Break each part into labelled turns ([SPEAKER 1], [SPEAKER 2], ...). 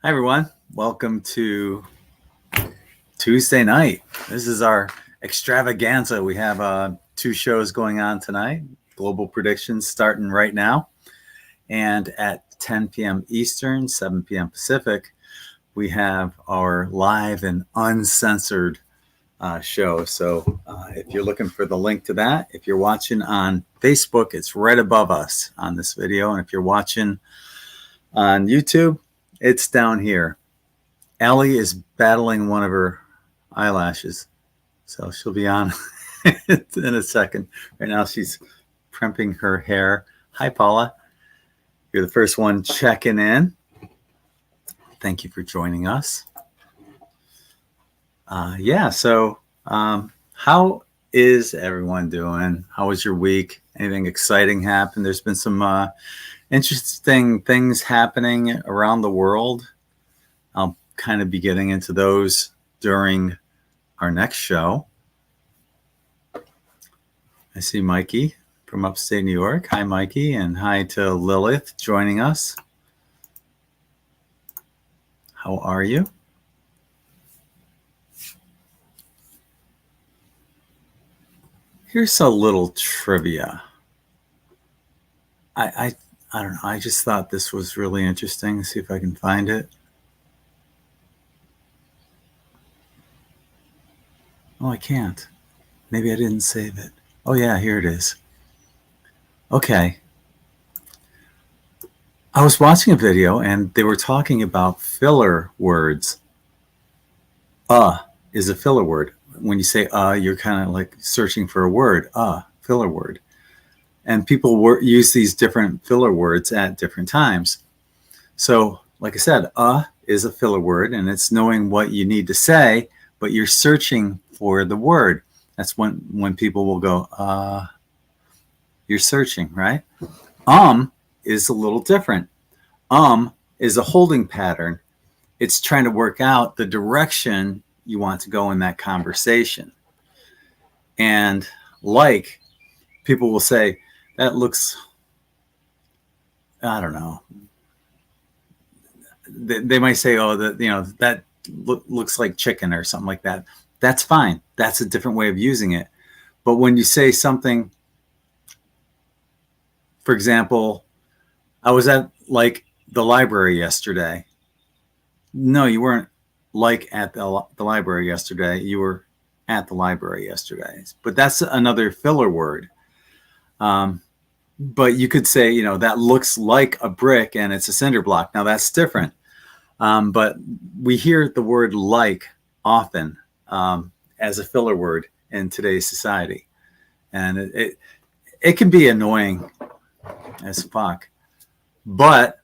[SPEAKER 1] Hi, everyone. Welcome to Tuesday night. This is our extravaganza. We have two shows going on tonight. Global Predictions starting right now. And at 10 p.m. Eastern, 7 p.m. Pacific, we have our live and uncensored show. So if you're looking for the link to that, if you're watching on Facebook, it's right above us on this video. And if you're watching on YouTube, it's down here. Allie is battling one of her eyelashes, so she'll be on in a second. Right now she's primping her hair. Hi, Paula. You're the first one checking in. Thank you for joining us. So how is everyone doing? How was your week? Anything exciting happened? There's been some interesting things happening around the world. I'll kind of be getting into those during our next show. I see Mikey from upstate New York. Hi, Mikey, and hi to Lilith joining us. How are you? Here's a little trivia. I don't know. I just thought this was really interesting. Let's see if I can find it. Oh, I can't. Maybe I didn't save it. Oh, yeah, here it is. Okay. I was watching a video and they were talking about filler words. Is a filler word. When you say you're kind of like searching for a word. Filler word. And people use these different filler words at different times. So, like I said, is a filler word, and it's knowing what you need to say, but you're searching for the word. That's when people will go, you're searching, right? Is a little different. Is a holding pattern. It's trying to work out the direction you want to go in that conversation. And like, people will say, that looks, I don't know. They might say, that looks like chicken or something like that. That's fine. That's a different way of using it. But when you say something, for example, I was at the library yesterday. No, you weren't at the library yesterday. You were at the library yesterday. But that's another filler word. But you could say, that looks like a brick and it's a cinder block. Now that's different. But we hear the word like often as a filler word in today's society. And it can be annoying as fuck. But,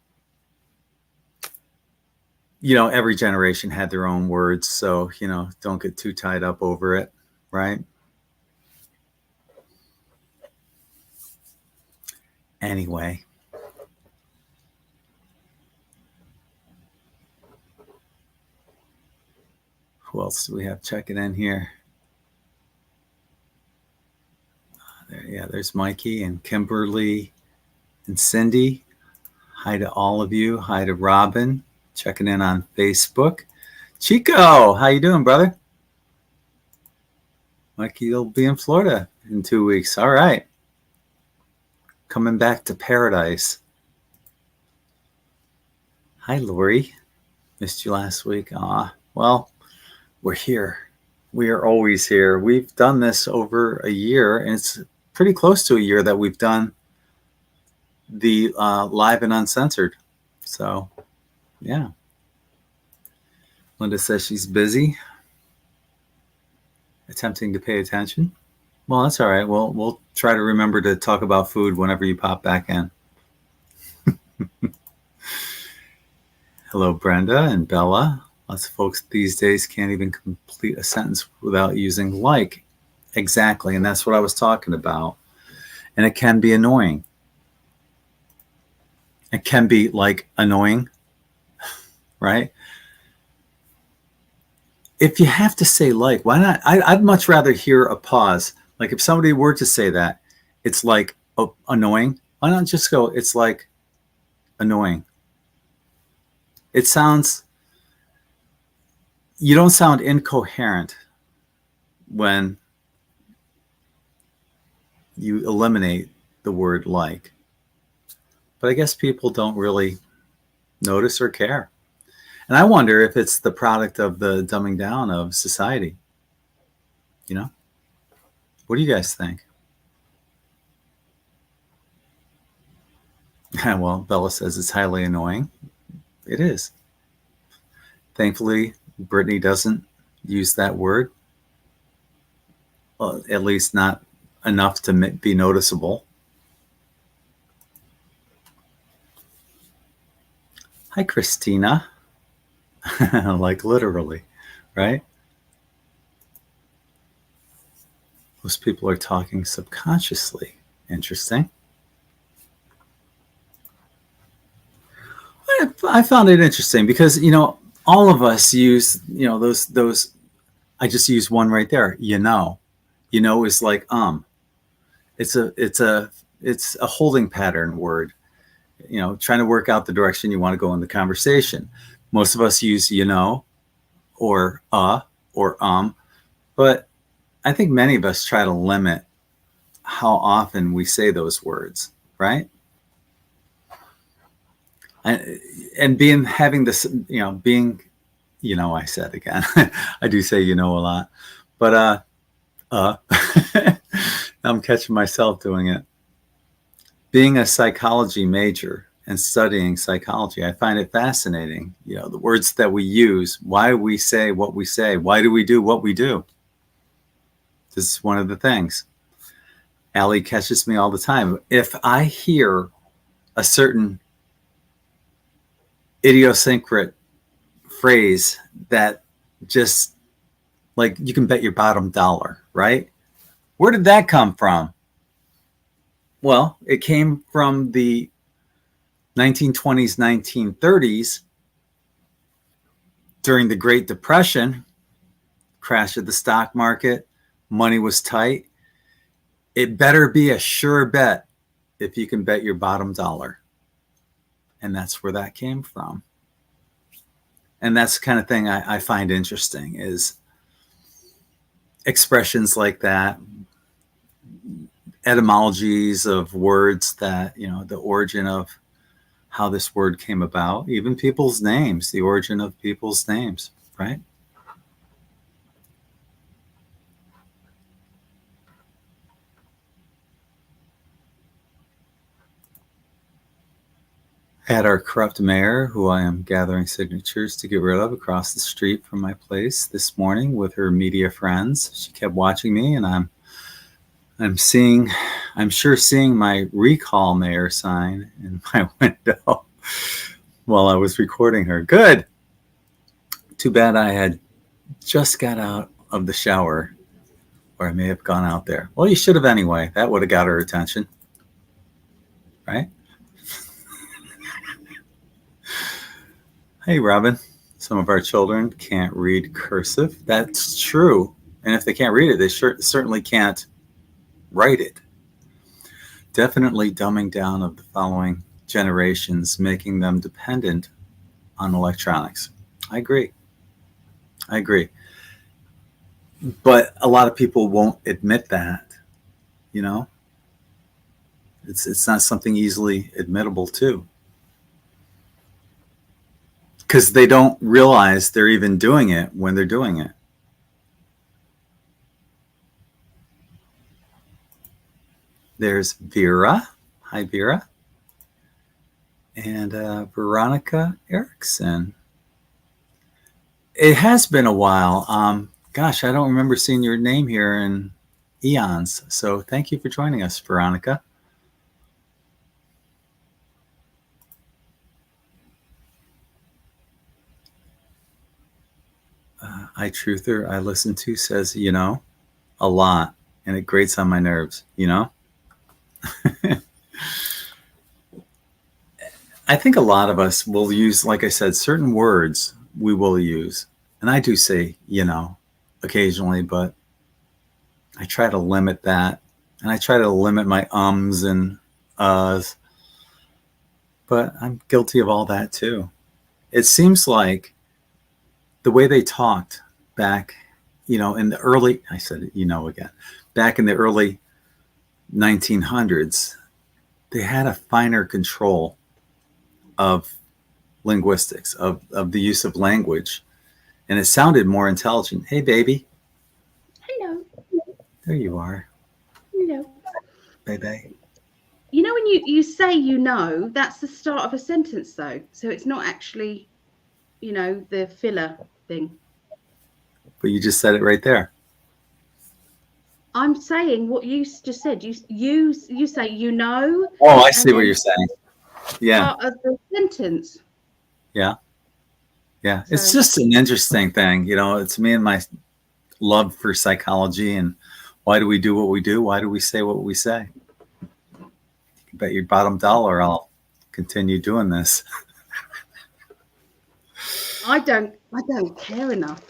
[SPEAKER 1] every generation had their own words. So, don't get too tied up over it, right? Anyway. Who else do we have checking in here? There's Mikey and Kimberly and Cindy. Hi to all of you. Hi to Robin, checking in on Facebook. Chico, how you doing, brother? Mikey will be in Florida in 2 weeks. All right. Coming back to paradise. Hi, Lori. Missed you last week. Well, we're here. We are always here. We've done this over a year, and it's pretty close to a year that we've done the live and uncensored. So, yeah. Linda says she's busy, attempting to pay attention. Well, that's all right. We'll try to remember to talk about food whenever you pop back in. Hello, Brenda and Bella. Lots of folks these days can't even complete a sentence without using like. Exactly, and that's what I was talking about. And it can be annoying. It can be annoying, right? If you have to say why not? I'd much rather hear a pause. If somebody were to say that, it's annoying. Why not just go, it's annoying. It sounds you don't sound incoherent when you eliminate the word like. But I guess people don't really notice or care. And I wonder if it's the product of the dumbing down of society. You know? What do you guys think? Well, Bella says it's highly annoying. It is. Thankfully, Brittany doesn't use that word. Well, at least not enough to be noticeable. Hi, Christina. Like literally, right? Most people are talking subconsciously. Interesting. I found it interesting because, all of us use, those, I just use one right there. Is like, it's a holding pattern word, trying to work out the direction you want to go in the conversation. Most of us use, or but I think many of us try to limit how often we say those words, right? And having this, I said again, I do say, a lot, but, I'm catching myself doing it. Being a psychology major and studying psychology, I find it fascinating. The words that we use, why we say what we say, why do we do what we do? This is one of the things. Allie catches me all the time. If I hear a certain idiosyncratic phrase that just like, you can bet your bottom dollar, right? Where did that come from? Well, it came from the 1920s, 1930s during the Great Depression, crash of the stock market, money was tight. It better be a sure bet if you can bet your bottom dollar. And that's where that came from. And that's the kind of thing I find interesting, is expressions like that, etymologies of words that, the origin of how this word came about, even people's names, the origin of people's names, right? At our corrupt mayor, who I am gathering signatures to get rid of, across the street from my place this morning with her media friends. She kept watching me, and I'm sure seeing my recall mayor sign in my window while I was recording her. Good. Too bad I had just got out of the shower, or I may have gone out there. Well, you should have anyway. That would have got her attention, right? Hey, Robin, some of our children can't read cursive. That's true. And if they can't read it, they certainly can't write it. Definitely dumbing down of the following generations, making them dependent on electronics. I agree. But a lot of people won't admit that, It's not something easily admittable too. Because they don't realize they're even doing it when they're doing it. There's Vera. Hi, Vera. And Veronica Erickson. It has been a while. Gosh, I don't remember seeing your name here in eons. So thank you for joining us, Veronica. iTruther I listen to says, a lot, and it grates on my nerves, I think a lot of us will use, like I said, certain words we will use. And I do say, occasionally, but I try to limit that. And I try to limit my ums and uhs. But I'm guilty of all that too. It seems like the way they talked back, in the early, I said it, again, back in the early 1900s, they had a finer control of linguistics, of the use of language, and it sounded more intelligent. Hey, baby.
[SPEAKER 2] Hello.
[SPEAKER 1] There you are.
[SPEAKER 2] Hello.
[SPEAKER 1] Baby.
[SPEAKER 2] When you say that's the start of a sentence, though. So it's not actually, the filler thing.
[SPEAKER 1] But you just said it right there.
[SPEAKER 2] I'm saying what you just said. You say
[SPEAKER 1] Oh, I
[SPEAKER 2] and
[SPEAKER 1] see what
[SPEAKER 2] then
[SPEAKER 1] you're saying. Yeah.
[SPEAKER 2] part of the sentence.
[SPEAKER 1] Yeah. Yeah. It's
[SPEAKER 2] So
[SPEAKER 1] just an interesting thing. It's me and my love for psychology and why do we do what we do? Why do we say what we say? You bet your bottom dollar I'll continue doing this.
[SPEAKER 2] I don't care enough.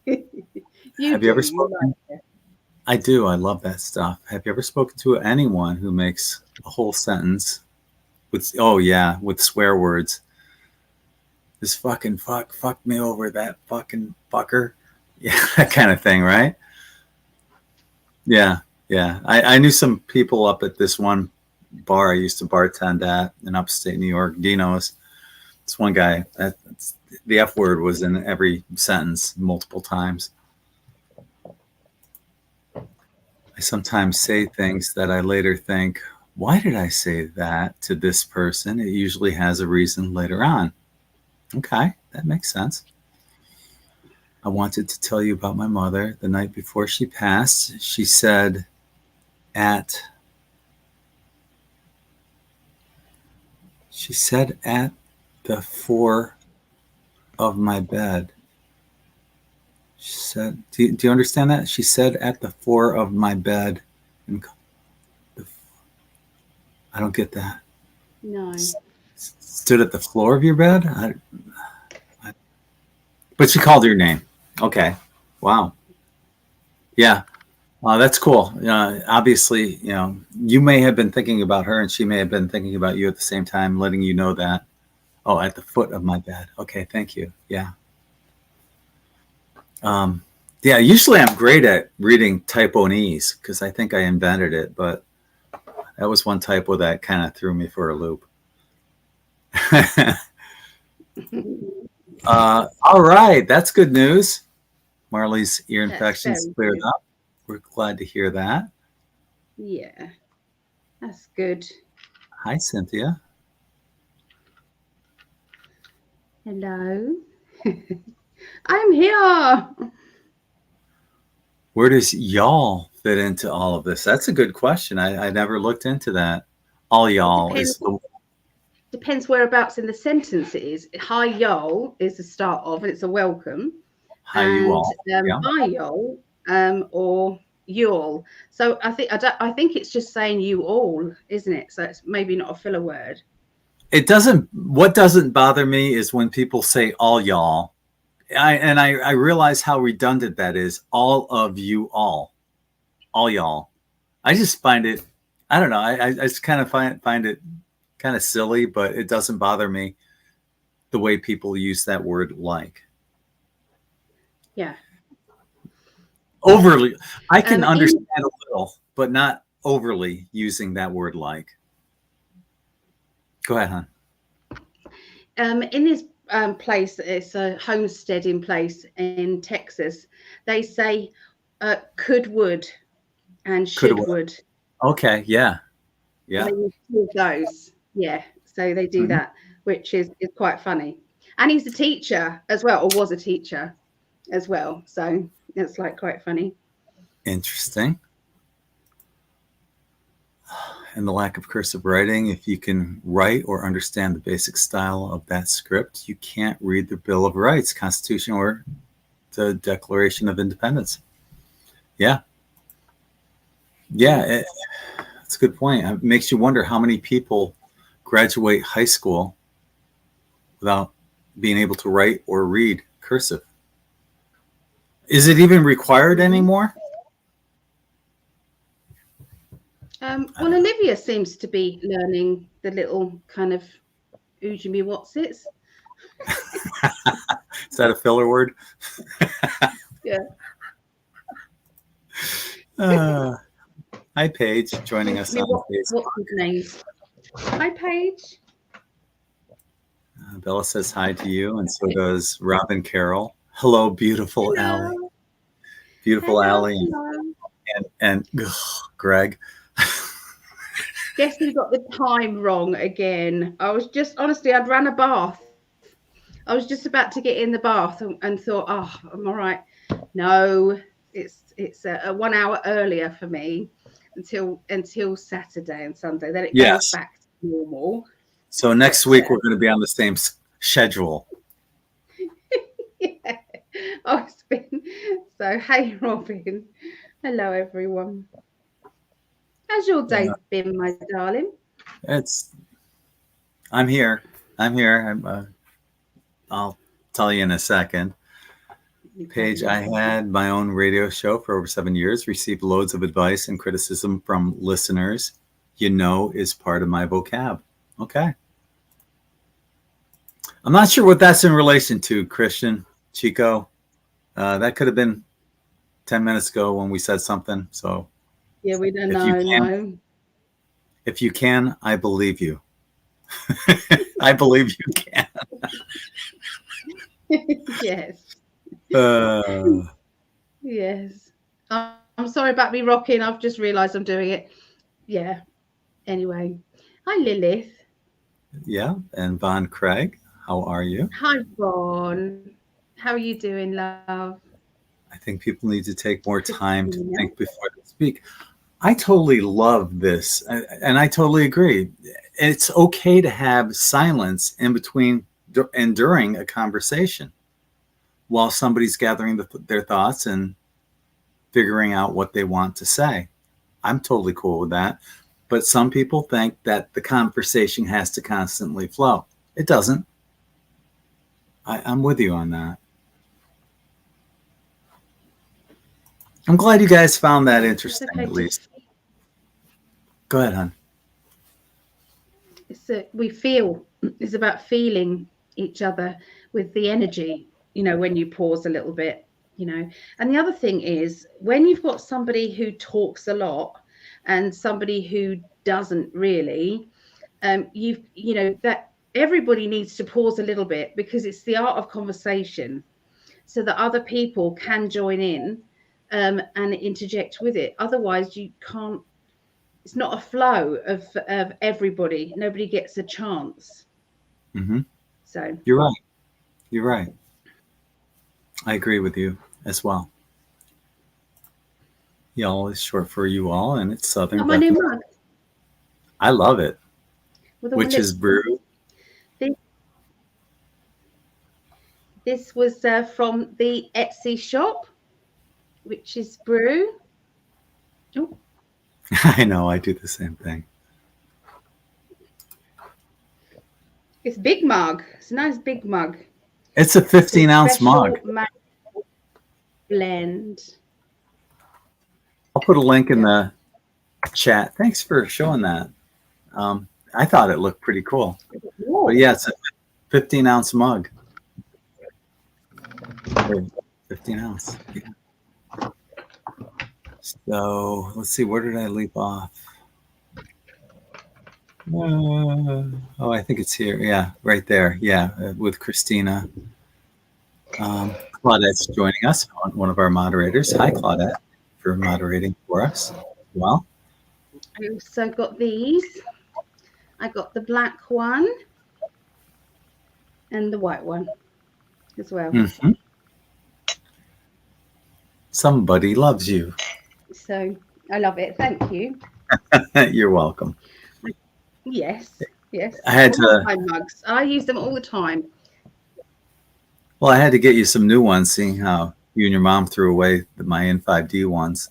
[SPEAKER 2] You
[SPEAKER 1] Have you
[SPEAKER 2] do.
[SPEAKER 1] ever
[SPEAKER 2] You
[SPEAKER 1] spoken?
[SPEAKER 2] like it.
[SPEAKER 1] I do. I love that stuff. Have you ever spoken to anyone who makes a whole sentence with, oh yeah, with swear words? This fucking fuck me over, that fucking fucker. Yeah, that kind of thing, right? Yeah, yeah. I knew some people up at this one bar I used to bartend at in upstate New York, Dino's. This one guy, the F word was in every sentence multiple times. I sometimes say things that I later think, why did I say that to this person? It usually has a reason later on. Okay, that makes sense. I wanted to tell you about my mother. The night before she passed, she said at the four of my bed. She said, do you understand that? She said at the four of my bed. And I don't get that.
[SPEAKER 2] No.
[SPEAKER 1] Stood at the floor of your bed? But she called your name. Okay. Wow. Yeah. That's cool. Obviously, you may have been thinking about her and she may have been thinking about you at the same time, letting you know that. Oh, at the foot of my bed. Okay. Thank you. Yeah. Yeah. Usually I'm great at reading typonese because I think I invented it, but that was one typo that kind of threw me for a loop. All right. That's good news. Marley's ear
[SPEAKER 2] That's
[SPEAKER 1] infection's
[SPEAKER 2] very
[SPEAKER 1] cleared
[SPEAKER 2] good.
[SPEAKER 1] up. We're glad to hear that.
[SPEAKER 2] Yeah, that's good.
[SPEAKER 1] Hi, Cynthia.
[SPEAKER 2] Hello. I'm here.
[SPEAKER 1] Where does y'all fit into all of this? That's a good question. I never looked into that. All
[SPEAKER 2] It
[SPEAKER 1] y'all
[SPEAKER 2] depends
[SPEAKER 1] is the
[SPEAKER 2] whereabouts in the sentence it is. Hi y'all is the start of, and it's a welcome.
[SPEAKER 1] hi you
[SPEAKER 2] And
[SPEAKER 1] all. Yeah.
[SPEAKER 2] bye y'all, or you all. So I think it's just saying you all, isn't it? So it's maybe not a filler word.
[SPEAKER 1] What doesn't bother me is when people say all y'all. I realize how redundant that is. All of you all y'all. I just find it, I don't know. I just kind of find it kind of silly, but it doesn't bother me the way people use that word like.
[SPEAKER 2] Yeah.
[SPEAKER 1] Overly, I can
[SPEAKER 2] In
[SPEAKER 1] understand a little, but not overly using that word like. Go ahead, hon.
[SPEAKER 2] in this place, it's a homesteading place in Texas. They say could would and
[SPEAKER 1] Could
[SPEAKER 2] should
[SPEAKER 1] have.
[SPEAKER 2] would.
[SPEAKER 1] Okay. Yeah.
[SPEAKER 2] And
[SPEAKER 1] Yeah.
[SPEAKER 2] they use two of those. Yeah. So they do
[SPEAKER 1] Mhm.
[SPEAKER 2] that, which is quite funny. And he's a teacher as well, or was a teacher as well. So it's like quite funny.
[SPEAKER 1] Interesting. And the lack of cursive writing, if you can write or understand the basic style of that script, you can't read the Bill of Rights, Constitution, or the Declaration of Independence. Yeah. Yeah. That's a good point. It makes you wonder how many people graduate high school without being able to write or read cursive. Is it even required
[SPEAKER 2] Mm-hmm.
[SPEAKER 1] anymore? I
[SPEAKER 2] Well,
[SPEAKER 1] don't know.
[SPEAKER 2] Olivia seems to be learning the little kind of Ujimi what's it.
[SPEAKER 1] Is that a filler word?
[SPEAKER 2] Yeah.
[SPEAKER 1] Hi, Paige, joining us on
[SPEAKER 2] What's
[SPEAKER 1] Facebook.
[SPEAKER 2] his name? Hi, Paige.
[SPEAKER 1] Bella says hi to you, and so does Robin Carroll. Hello, beautiful Allie.
[SPEAKER 2] Hello.
[SPEAKER 1] Beautiful
[SPEAKER 2] Hello,
[SPEAKER 1] Allie
[SPEAKER 2] hello.
[SPEAKER 1] and Greg.
[SPEAKER 2] Guess who got the time wrong again? I was just, honestly, I'd ran a bath. I was just about to get in the bath and thought, oh, I'm all right. No, it's a 1 hour earlier for me until Saturday and Sunday. Then it goes back to normal.
[SPEAKER 1] So next week we're going to be on the same schedule.
[SPEAKER 2] Yeah. Oh, it's been so. Hey, Robin. Hello, everyone. How's your day been, my darling?
[SPEAKER 1] I'm here. I'll tell you in a second. Paige, I had my own radio show for over 7 years, received loads of advice and criticism from listeners. Is part of my vocab. Okay. I'm not sure what that's in relation to, Christian, Chico. That could have been 10 minutes ago when we said something. So
[SPEAKER 2] yeah, we don't know.
[SPEAKER 1] If you can, I believe you. I believe you can.
[SPEAKER 2] Yes. Yes. I'm sorry about me rocking. I've just realised I'm doing it. Yeah. Anyway. Hi, Lilith.
[SPEAKER 1] Yeah. And Von Craig, how are you?
[SPEAKER 2] Hi, Von. How are you doing, love?
[SPEAKER 1] I think people need to take more time to think before they speak. I totally love this. And I totally agree. It's okay to have silence in between and during a conversation while somebody's gathering their thoughts and figuring out what they want to say. I'm totally cool with that. But some people think that the conversation has to constantly flow. It doesn't. I'm with you on that. I'm glad you guys found that interesting, at least. Go ahead, hon.
[SPEAKER 2] It's about feeling each other with the energy, when you pause a little bit, And the other thing is, when you've got somebody who talks a lot and somebody who doesn't really, that everybody needs to pause a little bit, because it's the art of conversation, so that other people can join in and interject with it. Otherwise, you can't. It's not a flow of everybody. Nobody gets a chance.
[SPEAKER 1] Mm-hmm.
[SPEAKER 2] So
[SPEAKER 1] you're right. I agree with you as well. Y'all is short for you all, and it's Southern.
[SPEAKER 2] my new mug.
[SPEAKER 1] I love it. Which is brew.
[SPEAKER 2] This was from the Etsy shop, which is brew. Oh.
[SPEAKER 1] I know, I do the same thing.
[SPEAKER 2] It's a big mug. It's a nice big mug.
[SPEAKER 1] It's a 15-ounce mug.
[SPEAKER 2] Blend.
[SPEAKER 1] I'll put a link in the chat. Thanks for showing that. I thought it looked pretty cool. But yeah, it's a 15-ounce mug. 15 ounce. Yeah. So let's see, where did I leave off? I think it's here. Yeah, right there. Yeah, with Christina. Claudette's joining us, one of our moderators. Hi, Claudette, for moderating for us. Well,
[SPEAKER 2] I also got these. I got the black one and the white one as well.
[SPEAKER 1] Mm-hmm. Somebody loves you.
[SPEAKER 2] So I love it. Thank you.
[SPEAKER 1] You're welcome.
[SPEAKER 2] Yes.
[SPEAKER 1] I had to.
[SPEAKER 2] My mugs. I use them all the time.
[SPEAKER 1] Well, I had to get you some new ones, seeing how you and your mom threw away my In5D ones.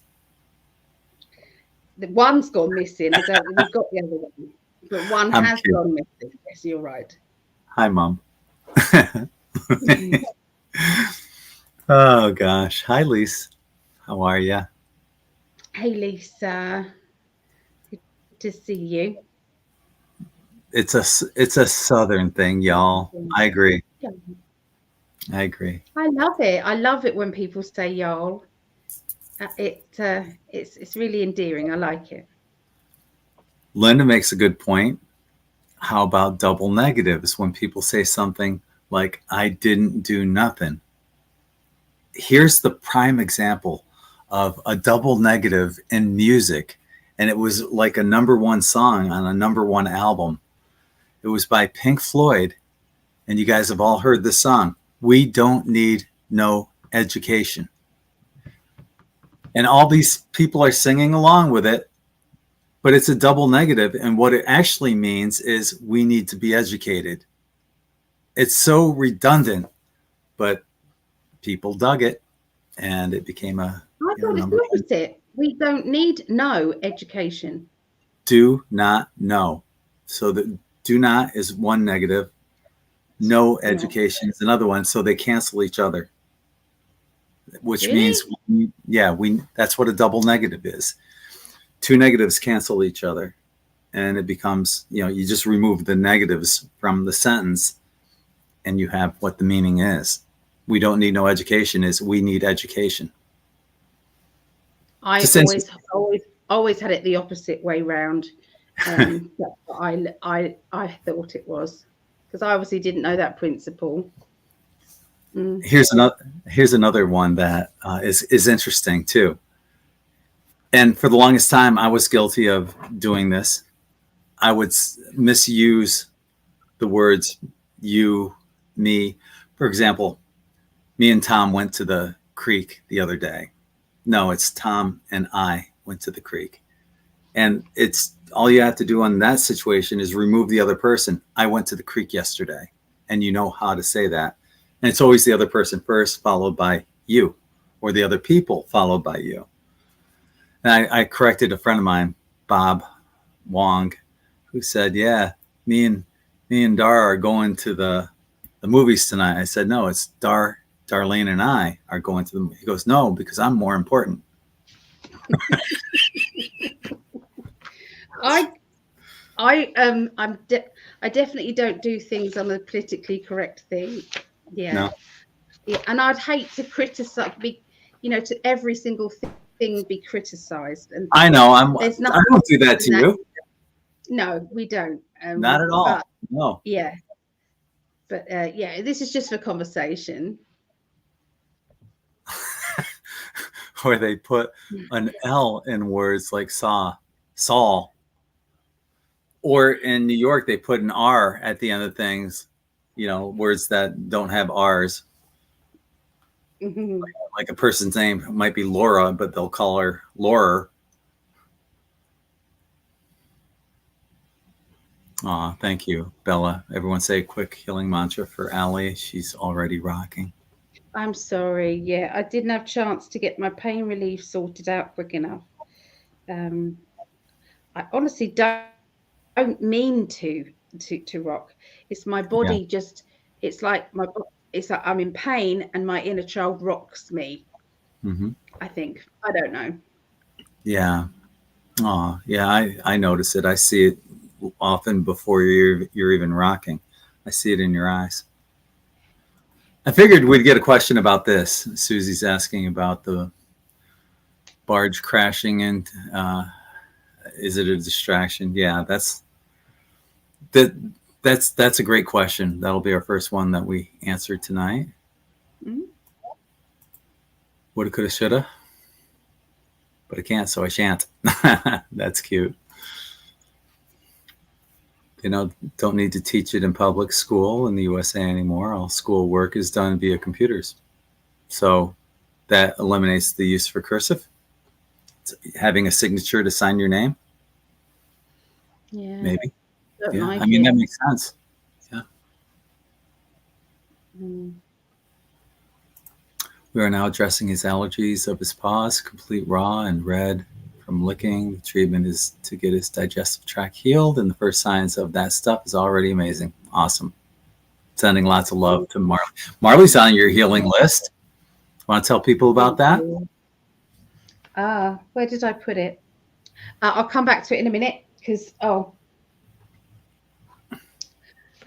[SPEAKER 2] The one's gone missing. We've got the other one, but one has gone missing. Yes, you're right.
[SPEAKER 1] Hi, Mom. Oh gosh. Hi, Lise. How are you?
[SPEAKER 2] Hey, Lisa. Good to see you.
[SPEAKER 1] It's a Southern thing, y'all. I agree.
[SPEAKER 2] don't.
[SPEAKER 1] I agree.
[SPEAKER 2] I love it. I love it when people say y'all. It's really endearing. I like it.
[SPEAKER 1] Linda makes a good point. How about double negatives when people say something like, I didn't do nothing? Here's the prime example of a double negative in music. And it was like a #1 song on a #1 album. It was by Pink Floyd. And you guys have all heard this song. We don't need no education. And all these people are singing along with it, but it's a double negative. And what it actually means is we need to be educated. It's so redundant, but people dug it, and it became a
[SPEAKER 2] I thought it's the opposite. We don't need no education.
[SPEAKER 1] Do not know. So the do not is one negative. No education is another one. So they cancel each other, which means, that's what a double negative is. Two negatives cancel each other, and it becomes, you just remove the negatives from the sentence and you have what the meaning is. We don't need no education is we need education.
[SPEAKER 2] I always had it the opposite way round. That's what I thought it was, because I obviously didn't know that principle.
[SPEAKER 1] Here's another one that is interesting too. And for the longest time, I was guilty of doing this. I would misuse the words you, me. For example, me and Tom went to the creek the other day. No, it's Tom and I went to the creek. And it's all you have to do on that situation is remove the other person. I went to the creek yesterday, and you know how to say that. And it's always the other person first, followed by you, or the other people followed by you. And I corrected a friend of mine, Bob Wong, who said, yeah, me and Dar are going to the movies tonight. I said, no, it's Darlene and I are going to the. He goes, no, because I'm more important.
[SPEAKER 2] I definitely don't do things on a politically correct thing. Yeah.
[SPEAKER 1] No.
[SPEAKER 2] Yeah, and I'd hate to criticize, to every single thing be criticized. And
[SPEAKER 1] I know I don't do that to you.
[SPEAKER 2] No, we don't.
[SPEAKER 1] Not at all. No.
[SPEAKER 2] Yeah. But this is just for conversation.
[SPEAKER 1] Where they put an L in words like Saul. Or in New York, they put an R at the end of things, words that don't have R's.
[SPEAKER 2] Mm-hmm.
[SPEAKER 1] Like a person's name might be Laura, but they'll call her Laura. Aw, thank you, Bella. Everyone say a quick healing mantra for Allie. She's already rocking.
[SPEAKER 2] I'm sorry. Yeah, I didn't have a chance to get my pain relief sorted out quick enough. I honestly don't mean to rock. It's my body just. It's like I'm in pain and my inner child rocks me.
[SPEAKER 1] Mm-hmm.
[SPEAKER 2] I think. I don't know.
[SPEAKER 1] Yeah. Oh, yeah. I notice it. I see it often before you're even rocking. I see it in your eyes. I figured we'd get a question about this. Susie's asking about the barge crashing, and is it a distraction? Yeah, that's a great question. That'll be our first one that we answer tonight. Mm-hmm. Woulda, coulda, shoulda, but I can't, so I shan't. That's cute. Don't need to teach it in public school in the USA anymore. All school work is done via computers. So that eliminates the use for cursive. Having a signature to sign your name.
[SPEAKER 2] Yeah.
[SPEAKER 1] Maybe. Yeah.
[SPEAKER 2] Like
[SPEAKER 1] that makes sense. Yeah.
[SPEAKER 2] Mm.
[SPEAKER 1] We are now addressing his allergies of his paws, complete raw and red from licking. The treatment is to get his digestive tract healed, and the first signs of that stuff is already amazing. Awesome. Sending lots of love to Marley. Marley's on your healing list. Want to tell people about that?
[SPEAKER 2] Where did I put it? I'll come back to it in a minute because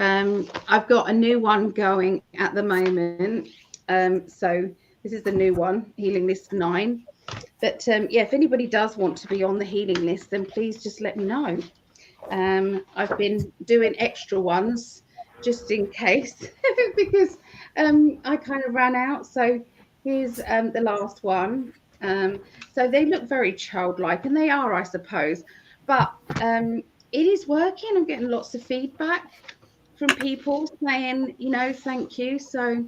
[SPEAKER 2] I've got a new one going at the moment. So this is the new one, healing list 9. But yeah, if anybody does want to be on the healing list, then please just let me know. I've been doing extra ones just in case because I kind of ran out. So here's the last one. So they look very childlike, and they are, I suppose, but it is working. I'm getting lots of feedback from people saying, thank you. So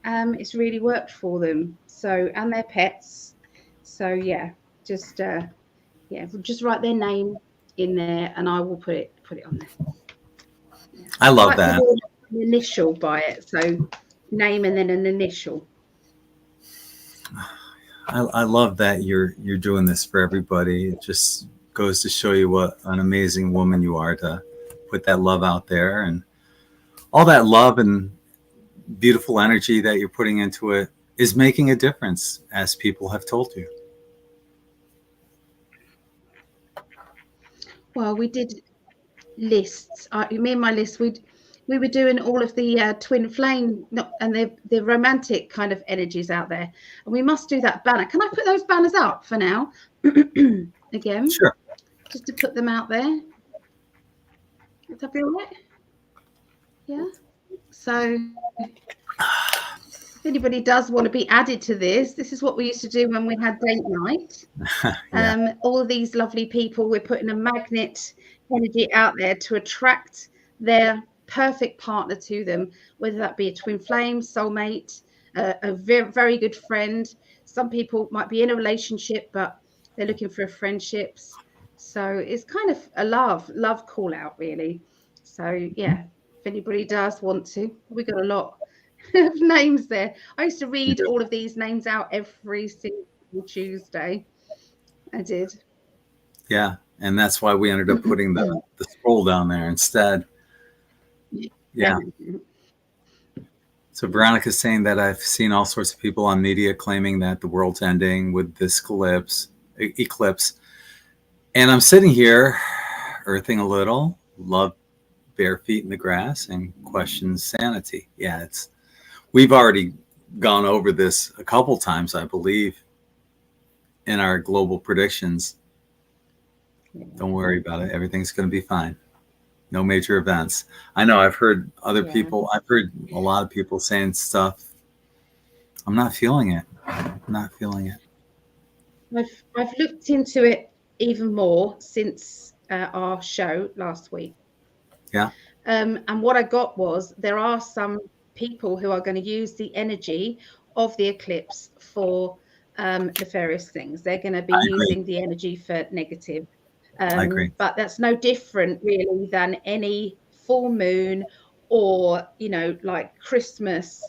[SPEAKER 2] it's really worked for them. So, and their pets. So yeah, just just write their name in there, and I will put it on there. Yeah.
[SPEAKER 1] I love
[SPEAKER 2] like
[SPEAKER 1] that.
[SPEAKER 2] An initial by it, so name and then an initial.
[SPEAKER 1] I love that you're doing this for everybody. It just goes to show you what an amazing woman you are to put that love out there, and all that love and beautiful energy that you're putting into it is making a difference, as people have told you.
[SPEAKER 2] Well, we did lists. Me and my list, we were doing all of the twin flame and the romantic kind of energies out there, and we must do that banner. Can I put those banners up for now? Again,
[SPEAKER 1] Sure.
[SPEAKER 2] just to put them out there. Would that be all right? Yeah. So if anybody does want to be added to this is what we used to do when we had date night.
[SPEAKER 1] Yeah.
[SPEAKER 2] All of these lovely people, we're putting a magnet energy out there to attract their perfect partner to them, whether that be a twin flame, soulmate, a very, very good friend. Some people might be in a relationship, but they're looking for friendships. So it's kind of a love call out, really. So yeah, if anybody does want to, we got a lot of names there. I used to read all of these names out every single Tuesday. I did.
[SPEAKER 1] Yeah. And that's why we ended up putting the scroll down there instead. Yeah. So Veronica's saying that I've seen all sorts of people on media claiming that the world's ending with this eclipse. And I'm sitting here earthing a little, love bare feet in the grass, and question sanity. Yeah, we've already gone over this a couple times, I believe, in our global predictions. Don't worry about it. Everything's going to be fine. No major events. I know I've heard people, I've heard a lot of people saying stuff. I'm not feeling it. I'm not feeling it.
[SPEAKER 2] I've looked into it even more since our show last week.
[SPEAKER 1] Yeah.
[SPEAKER 2] And what I got was there are some people who are going to use the energy of the eclipse for nefarious things. They're going to be using the energy for negative.
[SPEAKER 1] I agree.
[SPEAKER 2] But that's no different really than any full moon or, like Christmas,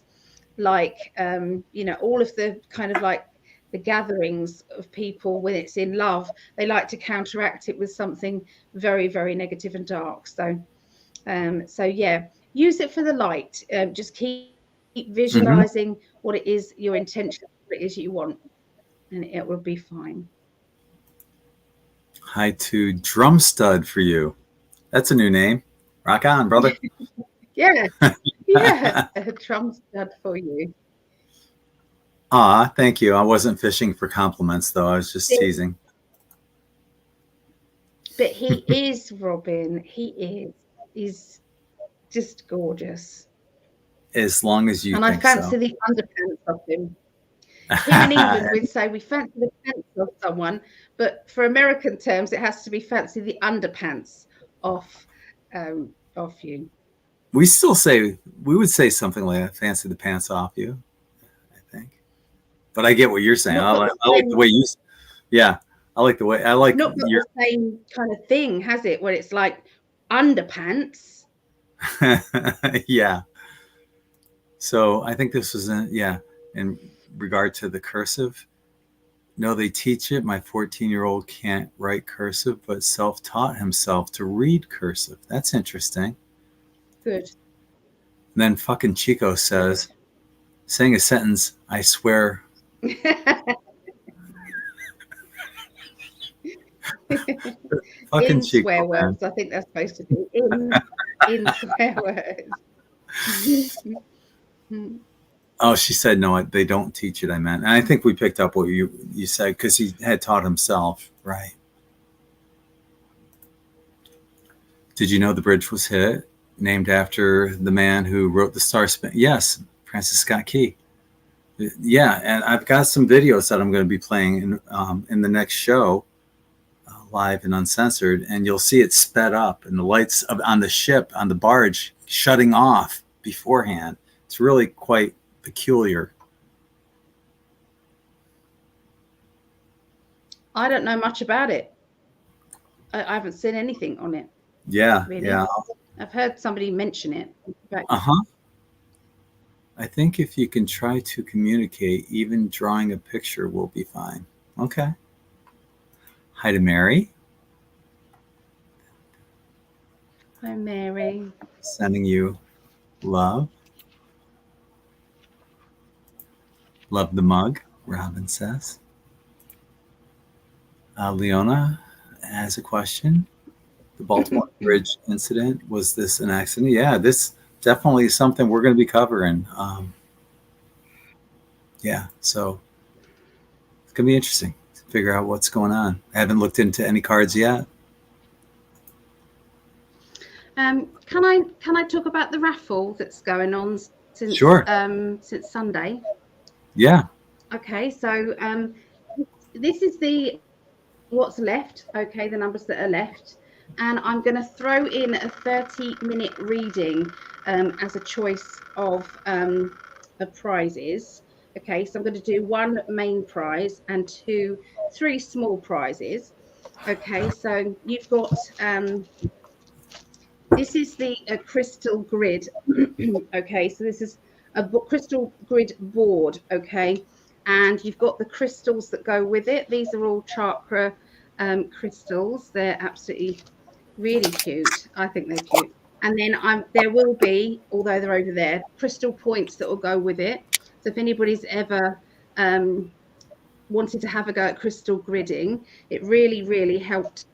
[SPEAKER 2] like, all of the kind of like the gatherings of people when it's in love, they like to counteract it with something very, very negative and dark. So yeah, use it for the light. Just keep visualizing what it is, your intention, what it is you want, and it will be fine.
[SPEAKER 1] Hi to Drum Stud for you. That's a new name. Rock on, brother.
[SPEAKER 2] Yeah. Yeah. A drum stud for you.
[SPEAKER 1] Thank you. I wasn't fishing for compliments, though. I was just teasing.
[SPEAKER 2] But he is, Robin. He is. He's just gorgeous.
[SPEAKER 1] As long as you
[SPEAKER 2] and
[SPEAKER 1] think
[SPEAKER 2] I fancy
[SPEAKER 1] so.
[SPEAKER 2] the underpants of him. Here in England, we'd say we fancy the pants of someone, but for American terms, it has to be fancy the underpants off you.
[SPEAKER 1] We would say something like that, fancy the pants off you, I think. But I get what you're saying. I like the way you, yeah, I like the way, I like
[SPEAKER 2] not the same kind of thing, has it? Where it's like underpants.
[SPEAKER 1] Yeah. So I think this was, in regard to the cursive. No, they teach it. My 14-year-old can't write cursive, but self-taught himself to read cursive. That's interesting.
[SPEAKER 2] Good.
[SPEAKER 1] And then fucking Chico says, saying a sentence, I swear. Fucking
[SPEAKER 2] in
[SPEAKER 1] Chico,
[SPEAKER 2] swear
[SPEAKER 1] man.
[SPEAKER 2] words, I think that's supposed to be in in swear words.
[SPEAKER 1] Oh, she said no. They don't teach it. I meant, and I think we picked up what you said because he had taught himself, right? Did you know the bridge was hit, named after the man who wrote the Star Span? Yes, Francis Scott Key. Yeah, and I've got some videos that I'm going to be playing in the next show, live and uncensored, and you'll see it sped up and the lights on the ship, on the barge, shutting off beforehand. It's really quite peculiar.
[SPEAKER 2] I don't know much about it. I haven't seen anything on it.
[SPEAKER 1] Yeah,
[SPEAKER 2] Really.
[SPEAKER 1] yeah.
[SPEAKER 2] I've heard somebody mention it.
[SPEAKER 1] Uh-huh. I think if you can try to communicate, even drawing a picture will be fine. Okay. Hi to Mary.
[SPEAKER 2] Hi, Mary.
[SPEAKER 1] Sending you love. Love the mug, Robin says. Leona has a question. The Baltimore Bridge incident, was this an accident? Yeah, this definitely is something we're going to be covering. Yeah, so it's going to be interesting to figure out what's going on. I haven't looked into any cards yet.
[SPEAKER 2] Can I talk about the raffle that's going on since since Sunday?
[SPEAKER 1] Yeah.
[SPEAKER 2] Okay, so this is what's left. Okay, the numbers that are left, and I'm going to throw in a 30-minute reading as a choice of prizes. Okay, so I'm going to do one main prize and three small prizes. Okay, so you've got this is the crystal grid. Okay, so this is a crystal grid board. Okay, and you've got the crystals that go with it. These are all chakra crystals. They're absolutely really cute. I think they're cute. And then there will be, although they're over there, crystal points that will go with it. So if anybody's ever wanted to have a go at crystal gridding, it really, really helped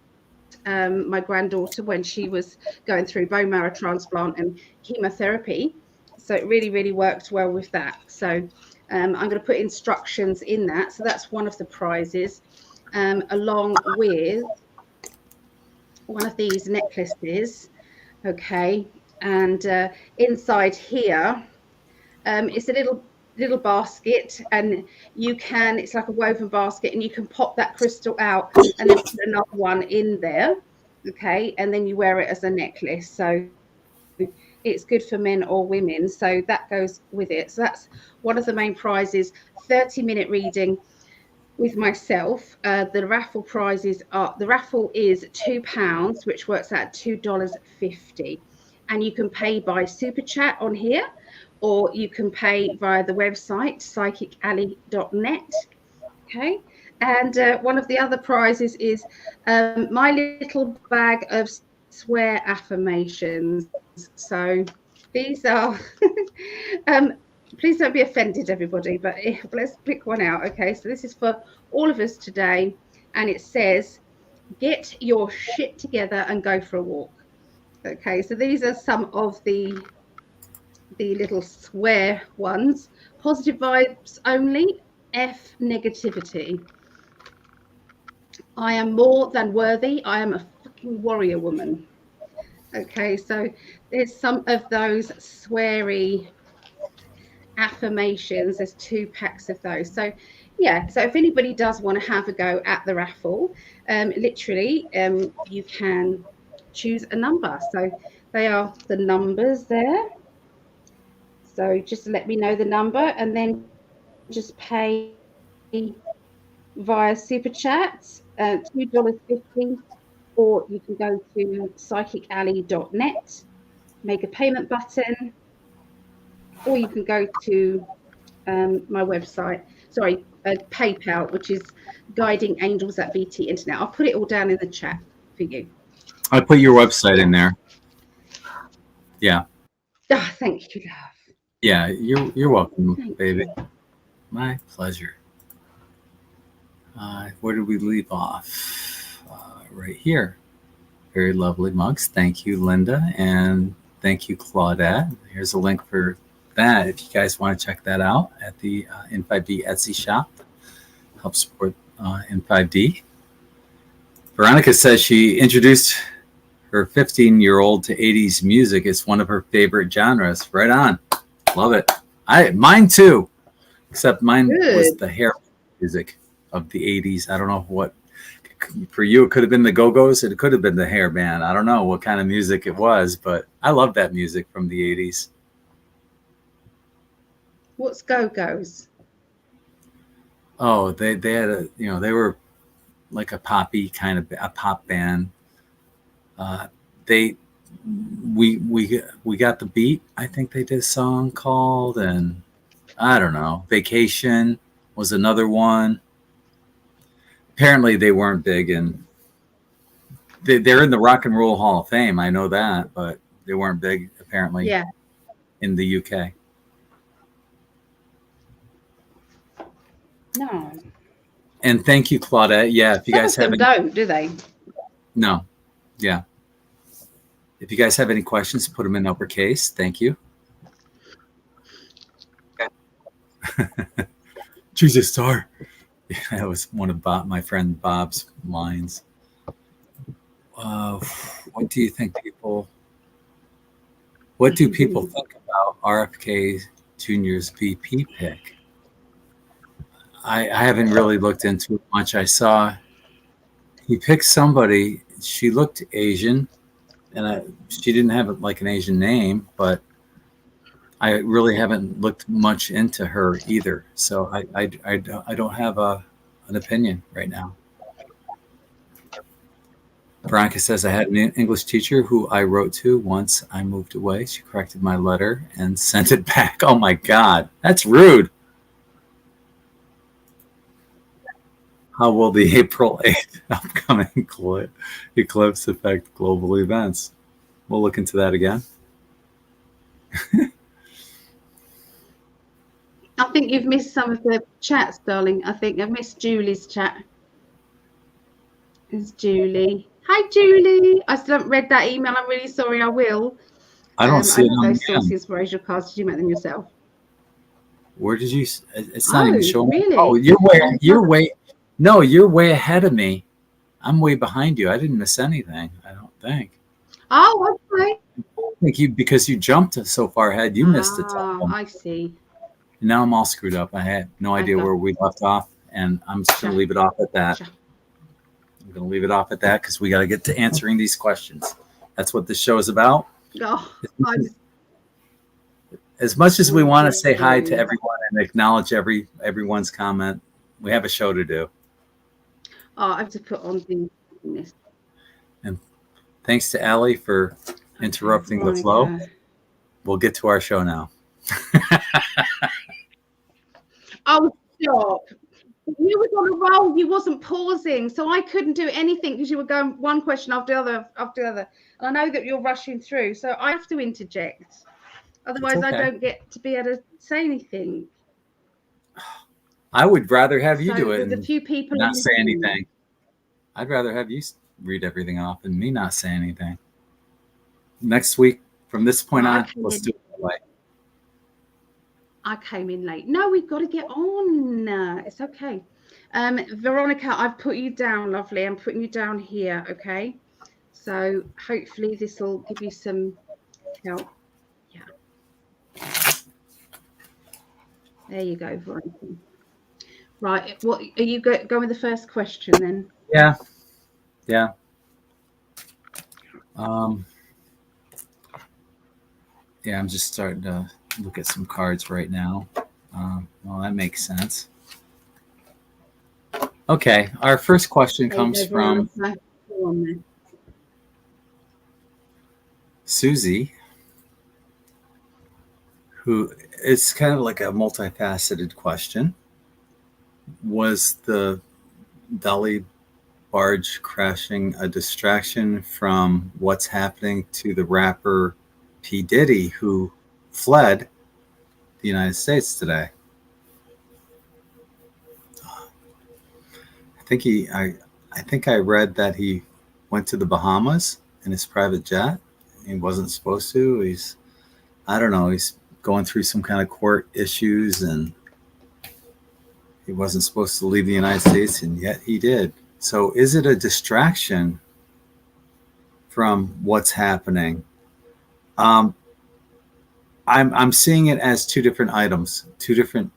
[SPEAKER 2] my granddaughter when she was going through bone marrow transplant and chemotherapy. So it really, really worked well with that. So I'm going to put instructions in that. So that's one of the prizes, along with one of these necklaces. Okay. And inside here it's a little basket, and it's like a woven basket, and you can pop that crystal out and then put another one in there. Okay, and then you wear it as a necklace. So it's good for men or women, so that goes with it. So that's one of the main prizes. 30-minute reading with myself. The raffle prizes are, the raffle is £2, which works out $2.50, and you can pay by super chat on here, or you can pay via the website PsychicAlly.net. Okay, and one of the other prizes is my little bag of swear affirmations. So these are please don't be offended, everybody, but let's pick one out. Okay, so this is for all of us today, and it says, get your shit together and go for a walk. Okay, so these are some of the little swear ones. Positive vibes only. F negativity. I am more than worthy. I am a fucking warrior woman. Okay, so there's some of those sweary affirmations. There's 2 packs of those. So yeah, so if anybody does want to have a go at the raffle, literally you can choose a number. So they are the numbers there. So just let me know the number, and then just pay via super chat, $2.50, or you can go to psychically.net, make a payment button, or you can go to my website, PayPal, which is Guiding Angels at BT Internet. I'll put it all down in the chat for you.
[SPEAKER 1] I put your website in there. Yeah.
[SPEAKER 2] Oh, thank you, love.
[SPEAKER 1] Yeah, you're welcome,
[SPEAKER 2] Thank
[SPEAKER 1] baby.
[SPEAKER 2] you.
[SPEAKER 1] My pleasure. Where did we leave off? Right here. Very lovely mugs. Thank you, Linda. And thank you, Claudette. Here's a link for that if you guys want to check that out at the In5D Etsy shop. Help support In5D. Veronica says she introduced her 15-year-old to 80s music. It's one of her favorite genres. Right on. Love it. Mine too, except mine was the hair music of the 80s. I don't know what, for you, it could have been the Go-Go's. It could have been the hair band. I don't know what kind of music it was, but I love that music from the 80s.
[SPEAKER 2] What's Go-Go's?
[SPEAKER 1] Oh, they had a, they were like a poppy kind of a pop band. We got the beat. I think they did a song called, and I don't know, Vacation was another one. Apparently they weren't big, and they're in the Rock and Roll Hall of Fame. I know that, but they weren't big apparently.
[SPEAKER 2] Yeah.
[SPEAKER 1] In the UK.
[SPEAKER 2] No.
[SPEAKER 1] And thank you, Claudette. Yeah, if you guys have
[SPEAKER 2] don't, do they?
[SPEAKER 1] No. Yeah. If you guys have any questions, put them in uppercase. Thank you. Jesus star. Yeah, that was one of my friend Bob's lines. What do you think what do people think about RFK Jr.'s VP pick? I haven't really looked into it much. I saw he picked somebody. She looked Asian, and she didn't have like an Asian name, but I really haven't looked much into her either. So I don't have an opinion right now. Veronica says, I had an English teacher who I wrote to once I moved away. She corrected my letter and sent it back. Oh my God, that's rude. How will the April 8th upcoming eclipse affect global events? We'll look into that again.
[SPEAKER 2] I think you've missed some of the chats, darling. I think I've missed Julie's chat. It's Julie. Hi, Julie. I still haven't read that email. I'm really sorry. I will.
[SPEAKER 1] I don't see it on
[SPEAKER 2] those source inspirational cards. Did you make them yourself?
[SPEAKER 1] Where did you? It's not even showing.
[SPEAKER 2] Really?
[SPEAKER 1] Oh, you're way ahead of me. I'm way behind you. I didn't miss anything. I don't think.
[SPEAKER 2] Oh, okay.
[SPEAKER 1] I think because you jumped so far ahead, you missed the top one.
[SPEAKER 2] I see.
[SPEAKER 1] Now I'm all screwed up. I had no idea where we left off, and I'm just going to leave it off at that. I'm going to leave it off at that because we got to get to answering these questions. That's what this show is about. As much as we want to say hi to everyone and acknowledge everyone's comment, we have a show to do.
[SPEAKER 2] Oh, I have to put on this. And
[SPEAKER 1] thanks to Allie for interrupting the flow. We'll get to our show now.
[SPEAKER 2] Oh, stop. You was on a roll. You wasn't pausing, so I couldn't do anything because you were going one question after the other. And I know that you're rushing through, so I have to interject. Otherwise, okay. I don't get to be able to say anything.
[SPEAKER 1] I would rather have you do it
[SPEAKER 2] and a few people
[SPEAKER 1] not say anything. I'd rather have you read everything off and me not say anything. Next week, from this point on, let's do it that way.
[SPEAKER 2] I came in late. No, we've got to get on. It's okay. Veronica, I've put you down, lovely. I'm putting you down here, okay? So hopefully this will give you some help. Yeah. There you go, Veronica. Right. What are you going with the first question then?
[SPEAKER 1] Yeah. Yeah, I'm just starting to look at some cards right now. Well, that makes sense. Okay, our first question comes from Susie, who is kind of like a multifaceted question. Was the Dolly barge crashing a distraction from what's happening to the rapper P. Diddy, who fled the United States today? I think I read that he went to the Bahamas. in his private jet. He wasn't supposed to. I don't know, he's going through some kind of court issues, and he wasn't supposed to leave the United States, and yet he did. So is it a distraction from what's happening? I'm seeing it as two different items, two different.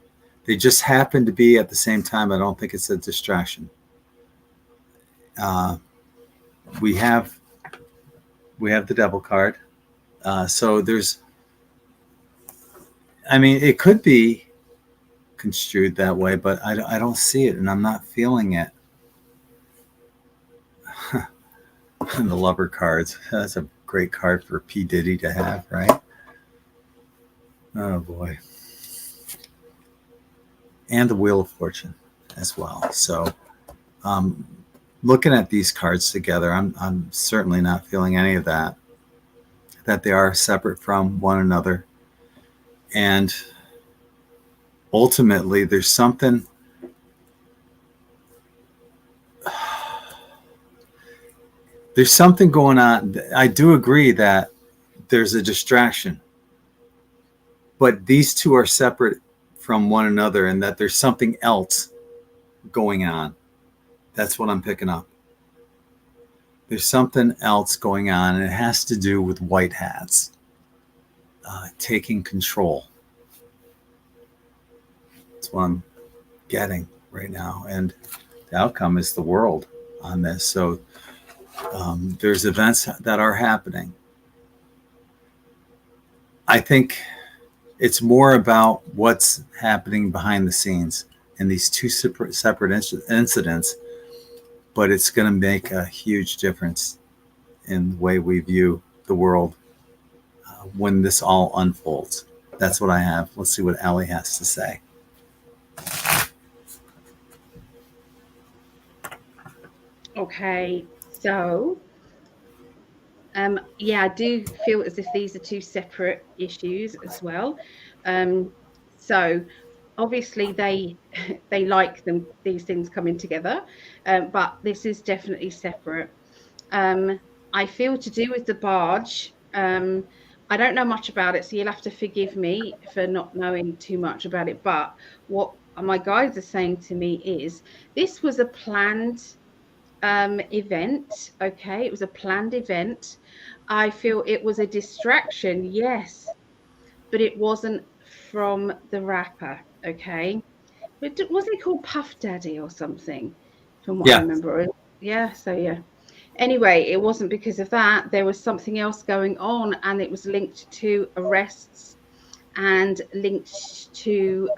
[SPEAKER 1] They just happen to be at the same time. I don't think it's a distraction. We have the devil card. So there's. I mean, it could be construed that way, but I don't see it, and I'm not feeling it. And the lover cards. That's a great card for P. Diddy to have, right? Oh boy. And the Wheel of Fortune as well. So looking at these cards together, I'm certainly not feeling any of that. That they are separate from one another. And ultimately, there's something going on. I do agree that there's a distraction, but these two are separate from one another, and that there's something else going on. That's what I'm picking up. There's something else going on, and it has to do with white hats taking control. That's what I'm getting right now, and the outcome is the world on this. So there's events that are happening. I think it's more about what's happening behind the scenes in these two separate incidents, but it's going to make a huge difference in the way we view the world when this all unfolds. That's what I have. Let's see what Allie has to say.
[SPEAKER 2] Okay, so yeah, I do feel as if these are two separate issues as well. So obviously they like these things coming together, but this is definitely separate. I feel to do with the barge. I don't know much about it, so you'll have to forgive me for not knowing too much about it. But what my guides are saying to me is this was a planned event. Okay, it was a planned event. I feel it was a distraction, yes, but it wasn't from the rapper. Okay, but was he called Puff Daddy or something, from what I
[SPEAKER 1] Yeah.
[SPEAKER 2] remember? Yeah, so yeah. Anyway, it wasn't because of that. There was something else going on, and it was linked to arrests and linked to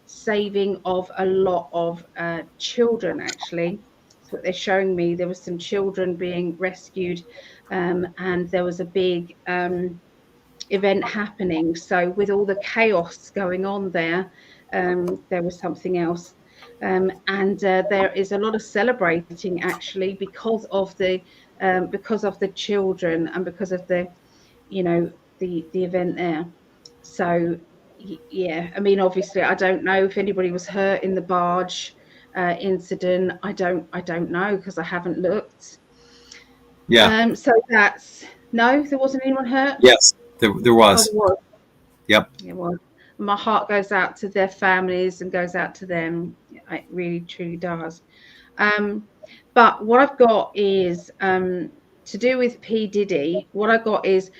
[SPEAKER 2] saving of a lot of children, actually. That's what they're showing me. There was some children being rescued, and there was a big event happening. So with all the chaos going on there, there was something else. And there is a lot of celebrating, actually, because of the children, and because of the event there. So yeah, I mean, obviously I don't know if anybody was hurt in the barge incident. I don't know, because I haven't looked.
[SPEAKER 1] Yeah.
[SPEAKER 2] So that's no, there wasn't anyone hurt.
[SPEAKER 1] Yes, there
[SPEAKER 2] Oh,
[SPEAKER 1] was.
[SPEAKER 2] there was.
[SPEAKER 1] Yep.
[SPEAKER 2] It was. My heart goes out to their families and goes out to them. It really truly does. But what I've got is to do with P. Diddy. What I got is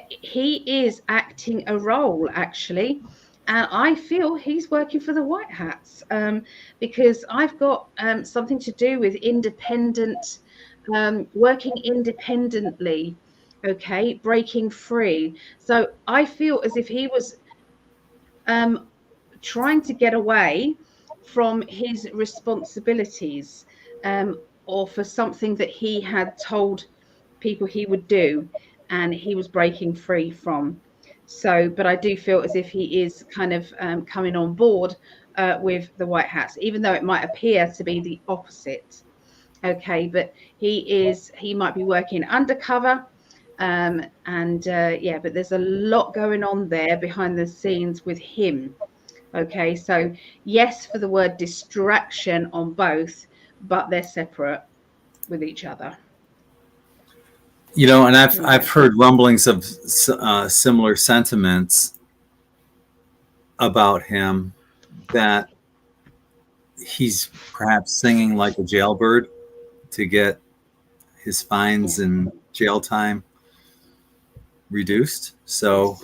[SPEAKER 2] he is acting a role, actually, and I feel he's working for the White Hats, because I've got something to do with independent, working independently, okay, breaking free. So I feel as if he was trying to get away from his responsibilities, or for something that he had told people he would do, and he was breaking free from. So, but I do feel as if he is kind of coming on board with the White Hats, even though it might appear to be the opposite. Okay, but he might be working undercover, and yeah, but there's a lot going on there behind the scenes with him. Okay, so yes, for the word distraction on both, but they're separate with each other.
[SPEAKER 1] And I've
[SPEAKER 2] Right.
[SPEAKER 1] heard rumblings of similar sentiments about him, that he's perhaps singing like a jailbird to get his fines and jail time reduced. So,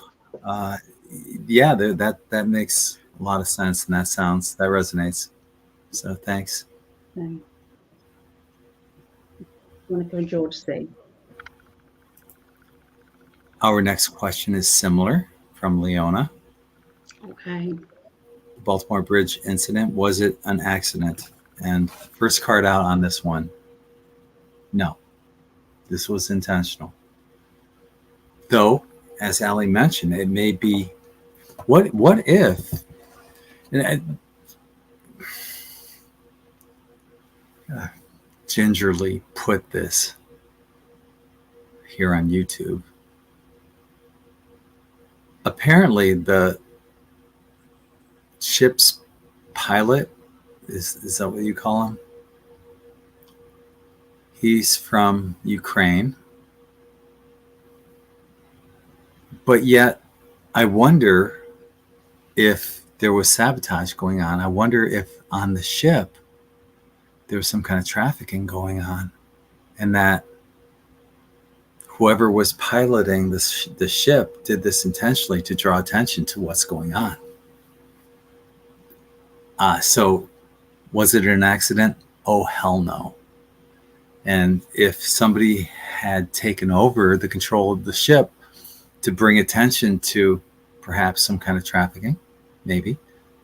[SPEAKER 1] yeah, that makes a lot of sense, and that resonates. So, thanks.
[SPEAKER 2] So, Monica and George C.
[SPEAKER 1] Our next question is similar, from Leona.
[SPEAKER 2] Okay.
[SPEAKER 1] Baltimore Bridge incident, was it an accident? And first card out on this one, no, this was intentional. Though, as Allie mentioned, it may be, what if, and I gingerly put this here on YouTube. Apparently, the ship's pilot, is that what you call him? He's from Ukraine. But yet, I wonder if there was sabotage going on. I wonder if on the ship there was some kind of trafficking going on, and that whoever was piloting the ship did this intentionally to draw attention to what's going on. So was it an accident? Oh, hell no. And if somebody had taken over the control of the ship to bring attention to perhaps some kind of trafficking, maybe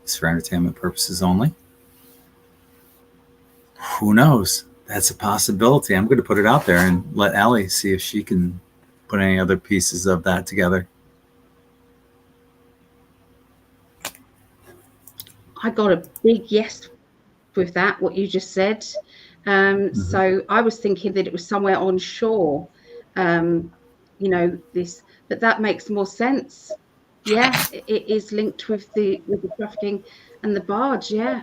[SPEAKER 1] it's for entertainment purposes only, who knows? That's a possibility. I'm going to put it out there and let Allie see if she can put any other pieces of that together.
[SPEAKER 2] I got a big yes with that, what you just said. So I was thinking that it was somewhere on shore, this, but that makes more sense. Yeah, it is linked with the trafficking and the barge. Yeah.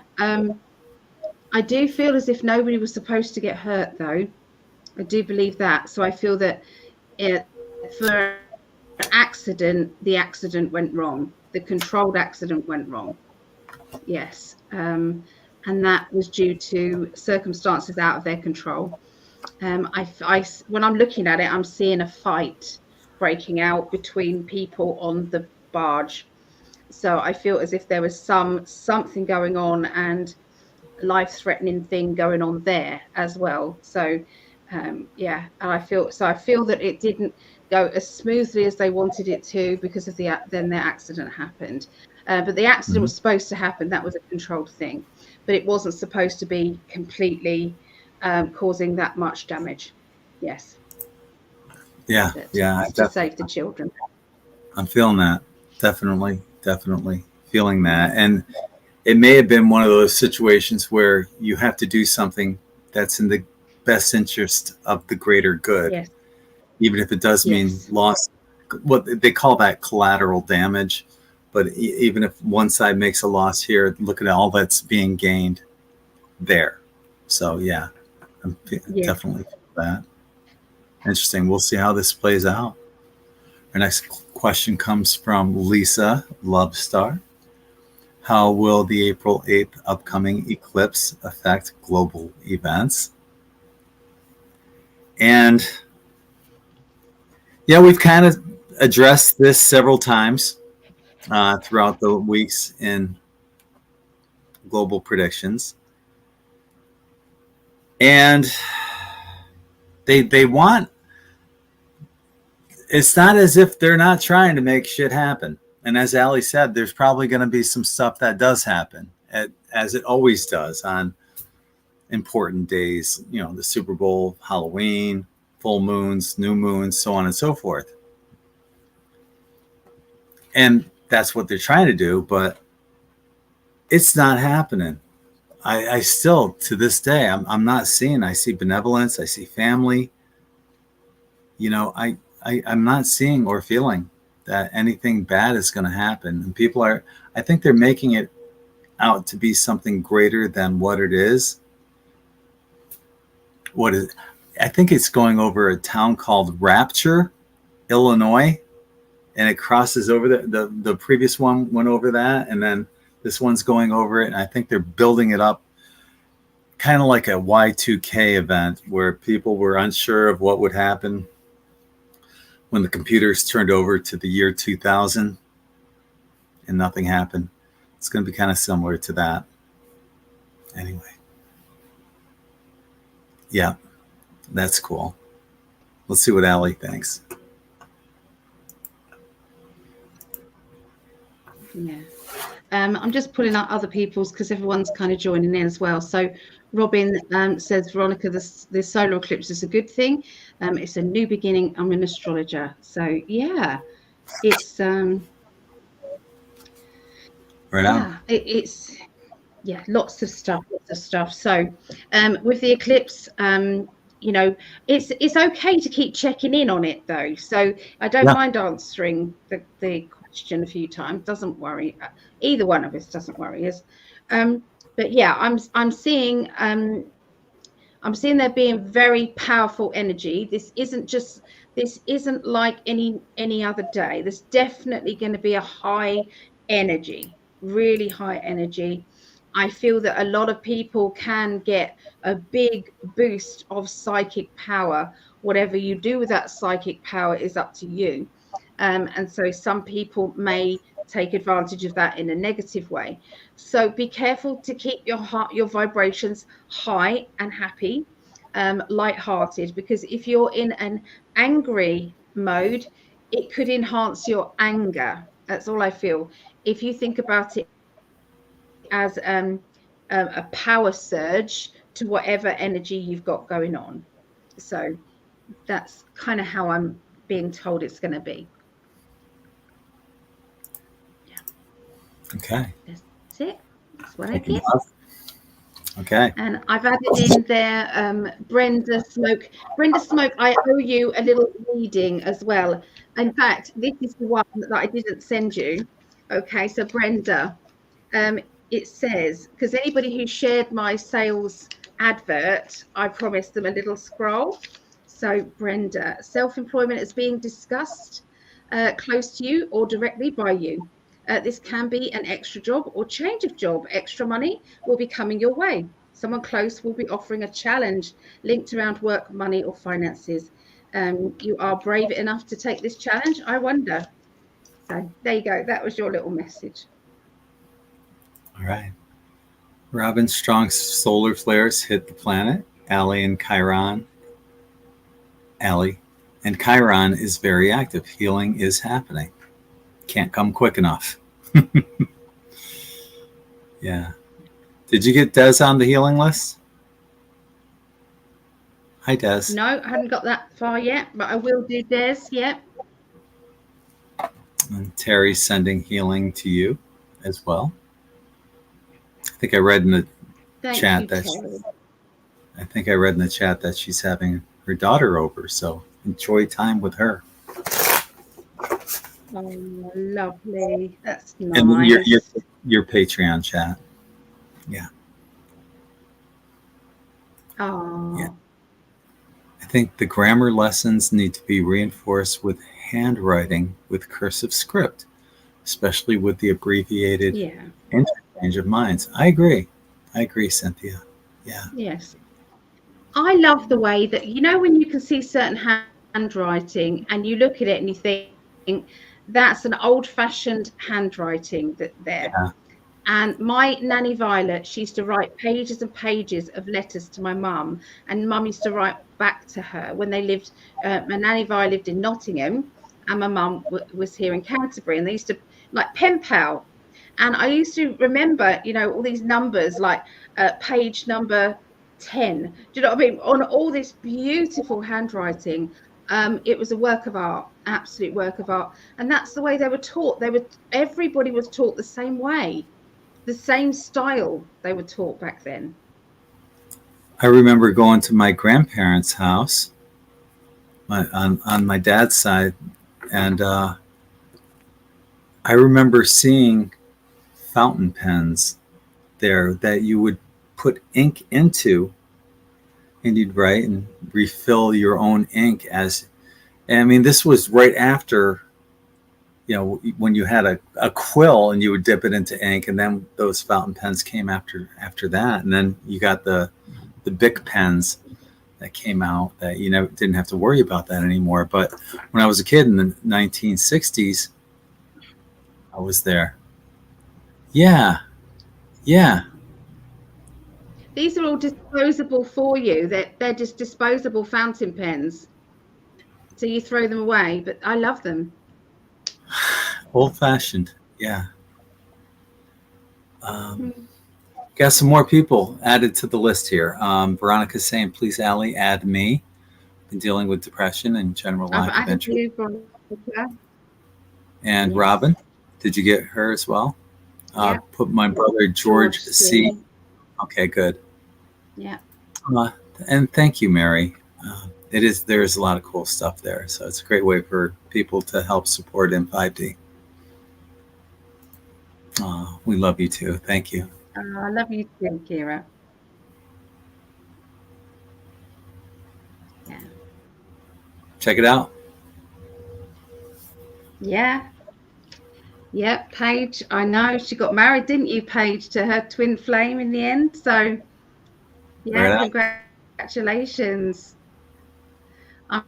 [SPEAKER 2] I do feel as if nobody was supposed to get hurt, though. I do believe that. So I feel that for an accident, the accident went wrong. The controlled accident went wrong. Yes. And that was due to circumstances out of their control. When I'm looking at it, I'm seeing a fight breaking out between people on the barge. So I feel as if there was something going on, and life-threatening thing going on there as well. So yeah, and I feel that it didn't go as smoothly as they wanted it to, because of then their accident happened. But the accident was supposed to happen. That was a controlled thing, but it wasn't supposed to be completely causing that much damage. Yes.
[SPEAKER 1] Yeah,
[SPEAKER 2] to save the children.
[SPEAKER 1] I'm feeling that. Definitely feeling that. And it may have been one of those situations where you have to do something that's in the best interest of the greater good.
[SPEAKER 2] Yes.
[SPEAKER 1] Even if it does mean loss. What they call that collateral damage. But even if one side makes a loss here, look at all that's being gained there. So yeah, I'm definitely feel that. Interesting. We'll see how this plays out. Our next question comes from Lisa Lovestar. How will the April 8th upcoming eclipse affect global events? And yeah, we've kind of addressed this several times throughout the weeks in global predictions. And they want, it's not as if they're not trying to make shit happen. And as Allie said, there's probably going to be some stuff that does happen, as it always does on important days, the Super Bowl, Halloween, full moons, new moons, so on and so forth. And that's what they're trying to do, but it's not happening. I still, to this day, I'm not seeing, I see benevolence, I see family. I'm not seeing or feeling that anything bad is going to happen. And people I think they're making it out to be something greater than what it is. I think it's going over a town called Rapture, Illinois, and it crosses over the previous one went over that, and then this one's going over it, and I think they're building it up kind of like a Y2K event where people were unsure of what would happen when the computers turned over to the year 2000 and nothing happened. It's going to be kind of similar to that. Anyway. Yeah, that's cool. Let's see what Allie thinks.
[SPEAKER 2] Yeah. I'm just pulling out other people's because everyone's kind of joining in as well. So Robin says, Veronica, the solar eclipse is a good thing. It's a new beginning. I'm an astrologer. So yeah, it's
[SPEAKER 1] right
[SPEAKER 2] yeah, it's yeah, lots of stuff. So with the eclipse, you know, it's okay to keep checking in on it though. So I don't mind answering the question a few times. Doesn't worry. Either one of us doesn't worry us. But yeah, I'm seeing there being very powerful energy. This isn't like any other day. There's definitely going to be a high energy, really high energy. I feel that a lot of people can get a big boost of psychic power. Whatever you do with that psychic power is up to you. And so some people may take advantage of that in a negative way. So be careful to keep your vibrations high and happy, light-hearted, because if you're in an angry mode, it could enhance your anger. That's all I feel. If you think about it as a power surge to whatever energy you've got going on. So that's kind of how I'm being told it's going to be.
[SPEAKER 1] Okay.
[SPEAKER 2] That's it. That's what I get.
[SPEAKER 1] Okay.
[SPEAKER 2] And I've added in there Brenda Smoke. Brenda Smoke, I owe you a little reading as well. In fact, this is the one that I didn't send you. Okay, so Brenda, it says, because anybody who shared my sales advert, I promised them a little scroll. So Brenda, self-employment is being discussed close to you or directly by you. This can be an extra job or change of job. Extra money will be coming your way. Someone close will be offering a challenge linked around work, money, or finances. You are brave enough to take this challenge, I wonder. So there you go. That was your little message.
[SPEAKER 1] All right. Robin, strong solar flares hit the planet. Allie and Chiron. Allie and Chiron is very active. Healing is happening. Can't come quick enough. Yeah. Did you get Des on the healing list? Hi, Des.
[SPEAKER 2] No, I haven't got that far yet, but I will do Des. Yep.
[SPEAKER 1] And Terry's sending healing to you as well. I think I read in the chat that she's having her daughter over, so enjoy time with her.
[SPEAKER 2] Oh, lovely. That's nice.
[SPEAKER 1] And your Patreon chat. Yeah.
[SPEAKER 2] Oh.
[SPEAKER 1] Yeah. I think the grammar lessons need to be reinforced with handwriting with cursive script, especially with the abbreviated interchange of minds. I agree, Cynthia. Yeah.
[SPEAKER 2] Yes. I love the way that, when you can see certain handwriting and you look at it and you think, that's an old-fashioned handwriting there.
[SPEAKER 1] Yeah.
[SPEAKER 2] And my nanny Violet, she used to write pages and pages of letters to my mum, and mum used to write back to her when they lived. My nanny Violet lived in Nottingham, and my mum was here in Canterbury, and they used to like pen pal. And I used to remember, all these numbers like page number 10. Do you know what I mean? On all this beautiful handwriting. It was a work of art, absolute work of art. And that's the way they were taught. Everybody was taught the same way, the same style they were taught back then.
[SPEAKER 1] I remember going to my grandparents' house on my dad's side, and I remember seeing fountain pens there that you would put ink into, And you'd write and refill your own ink and I mean, this was right after, when you had a quill and you would dip it into ink, and then those fountain pens came after that. And then you got the Bic pens that came out that you never didn't have to worry about that anymore. But when I was a kid in the 1960s, I was there. Yeah. Yeah.
[SPEAKER 2] These are all disposable for you. They're just disposable fountain pens. So you throw them away, but I love them.
[SPEAKER 1] Old fashioned. Yeah. Got some more people added to the list here. Veronica's saying, please, Allie, add me. Been dealing with depression and general
[SPEAKER 2] I've
[SPEAKER 1] lack of
[SPEAKER 2] added
[SPEAKER 1] interest.
[SPEAKER 2] you, Veronica.
[SPEAKER 1] And
[SPEAKER 2] Yes.
[SPEAKER 1] Robin, did you get her as well?
[SPEAKER 2] Yeah.
[SPEAKER 1] Put my brother George C. Okay, good.
[SPEAKER 2] Yeah.
[SPEAKER 1] And thank you, Mary. There's a lot of cool stuff there. So it's a great way for people to help support In5D. We love you too. Thank you.
[SPEAKER 2] I love you too, Kira. Yeah.
[SPEAKER 1] Check it out.
[SPEAKER 2] Yeah. Yep, Paige. I know she got married, didn't you, Paige, to her twin flame in the end? So, yeah,
[SPEAKER 1] Right on.
[SPEAKER 2] congratulations. I'm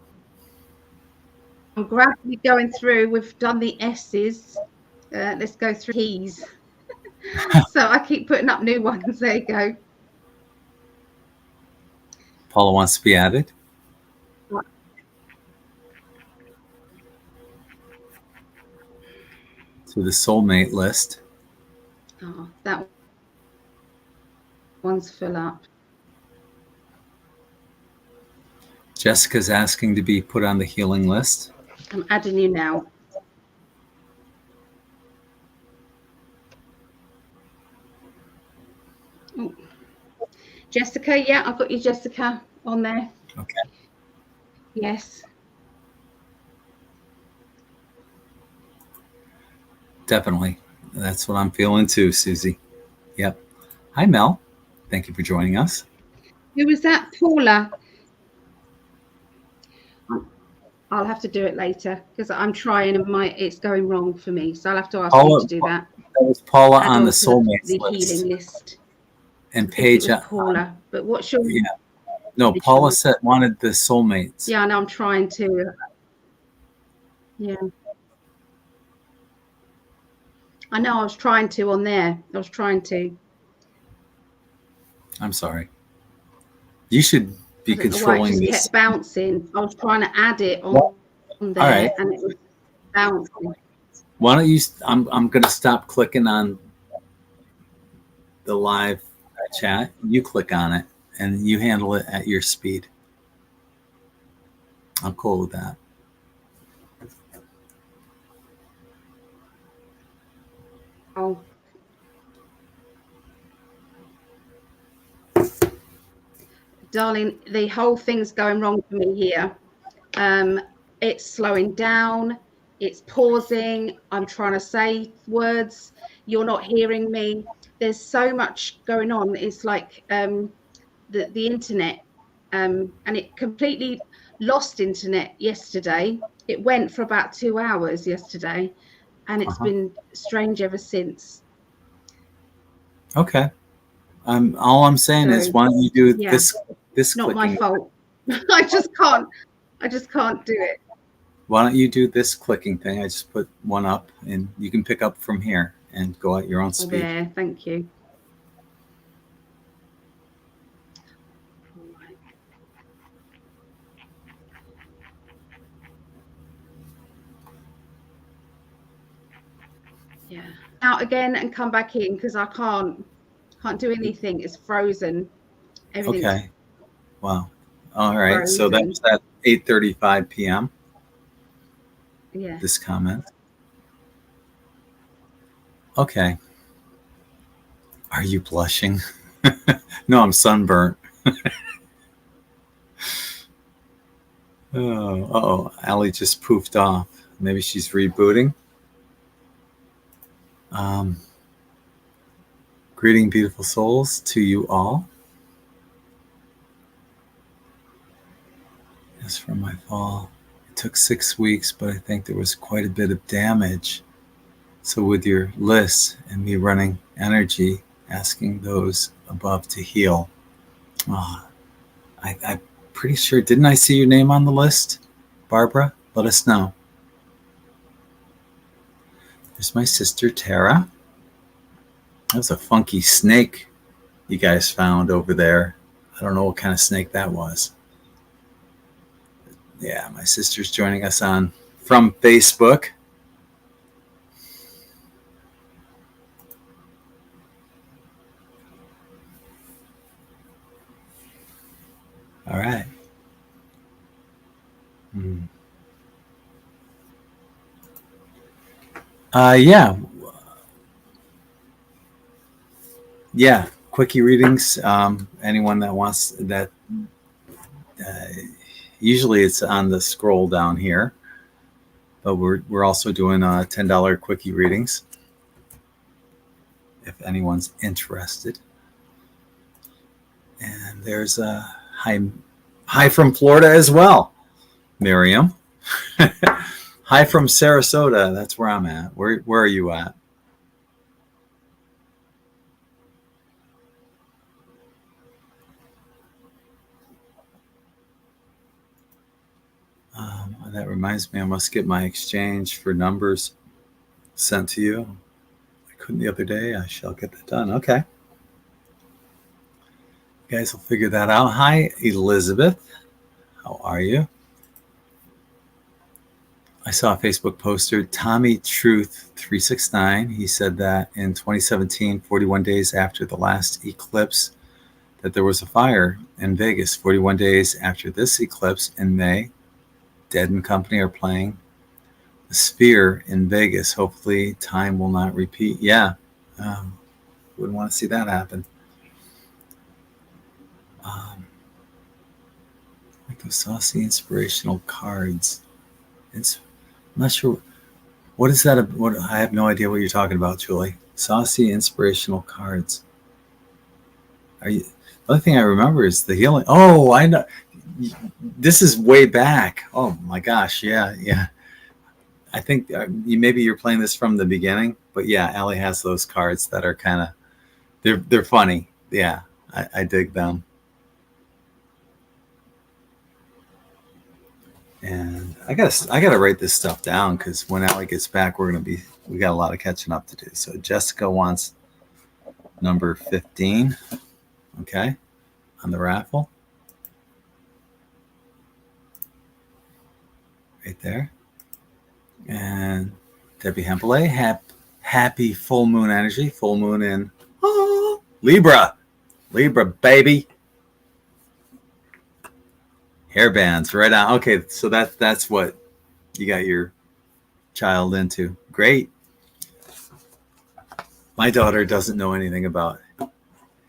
[SPEAKER 2] gradually going through. We've done the S's. Let's go through T's. So I keep putting up new ones. There you go.
[SPEAKER 1] Paula wants to be added to the soulmate list.
[SPEAKER 2] Oh, that one's full up.
[SPEAKER 1] Jessica's asking to be put on the healing list.
[SPEAKER 2] I'm adding you now. Oh. Jessica, yeah, I've got you, Jessica, on there.
[SPEAKER 1] Okay.
[SPEAKER 2] Yes.
[SPEAKER 1] Definitely. That's what I'm feeling too, Susie. Yep. Hi, Mel. Thank you for joining us.
[SPEAKER 2] Who was that? Paula. I'll have to do it later because I'm trying and it's going wrong for me. So I'll have to ask you to do that.
[SPEAKER 1] That was Paula on the soulmates
[SPEAKER 2] the
[SPEAKER 1] list.
[SPEAKER 2] healing list.
[SPEAKER 1] And Paige.
[SPEAKER 2] Paula. But what's your...
[SPEAKER 1] Yeah. No, Paula said wanted the soulmates.
[SPEAKER 2] Yeah, I know. I'm trying to. Yeah. I know. I was trying to on there. I was trying to.
[SPEAKER 1] I'm sorry. You should be controlling this.
[SPEAKER 2] It kept bouncing. I was trying to add it on there, all right, and it was bouncing.
[SPEAKER 1] Why don't you? I'm going to stop clicking on the live chat. You click on it and you handle it at your speed. I'm cool with that.
[SPEAKER 2] Oh. Darling, the whole thing's going wrong for me here. It's slowing down. It's pausing. I'm trying to say words. You're not hearing me. There's so much going on. It's like the internet, and it completely lost internet yesterday. It went for about 2 hours yesterday, and it's been strange ever since.
[SPEAKER 1] Okay. All I'm saying is, why don't you do this
[SPEAKER 2] not
[SPEAKER 1] clicking?
[SPEAKER 2] My fault. I just can't do it.
[SPEAKER 1] Why don't you do this clicking thing? I just put one up, and you can pick up from here and go at your own speed.
[SPEAKER 2] There, thank you. Yeah. Out again and come back in because I can't do anything. It's frozen. Everything's
[SPEAKER 1] okay. Wow. All right. Frozen. So that's at 8:35 p.m.
[SPEAKER 2] Yeah.
[SPEAKER 1] This comment. Okay. Are you blushing? No, I'm sunburnt. Oh, Allie just poofed off. Maybe she's rebooting. Greeting, beautiful souls, to you all. my fall. It took 6 weeks, but I think there was quite a bit of damage. So with your list and me running energy, asking those above to heal. I'm pretty sure, didn't I see your name on the list? Barbara, let us know. There's my sister, Tara. That was a funky snake you guys found over there. I don't know what kind of snake that was. Yeah, my sister's joining us from Facebook. All right. Yeah. Yeah. Quickie readings. Anyone that wants that. Usually it's on the scroll down here, but we're also doing $10 quickie readings if anyone's interested. And there's a hi from Florida as well, Miriam. Hi from Sarasota. That's where I'm at. Where are you at? That reminds me, I must get my exchange for numbers sent to you. I couldn't the other day. I shall get that done. Okay. You guys will figure that out. Hi, Elizabeth. How are you? I saw a Facebook poster, Tommy Truth 369. He said that in 2017, 41 days after the last eclipse, that there was a fire in Vegas. 41 days after this eclipse in May, Dead and Company are playing the Sphere in Vegas. Hopefully time will not repeat. Yeah. Wouldn't want to see that happen. Like those saucy inspirational cards. I'm not sure. What is that? I have no idea what you're talking about, Julie. Saucy inspirational cards. The other thing I remember is the healing. Oh, I know. This is way back. Oh my gosh. Yeah. I think maybe you're playing this from the beginning, but yeah, Allie has those cards that are kind of, they're funny. Yeah, I dig them. And I gotta write this stuff down because when Allie gets back, we got a lot of catching up to do. So Jessica wants number 15. Okay, on the raffle. Right there. And Debbie Hempele, happy full moon energy. Full moon in Libra, baby. Hair bands, right on. Okay, so that's what you got your child into. Great. My daughter doesn't know anything about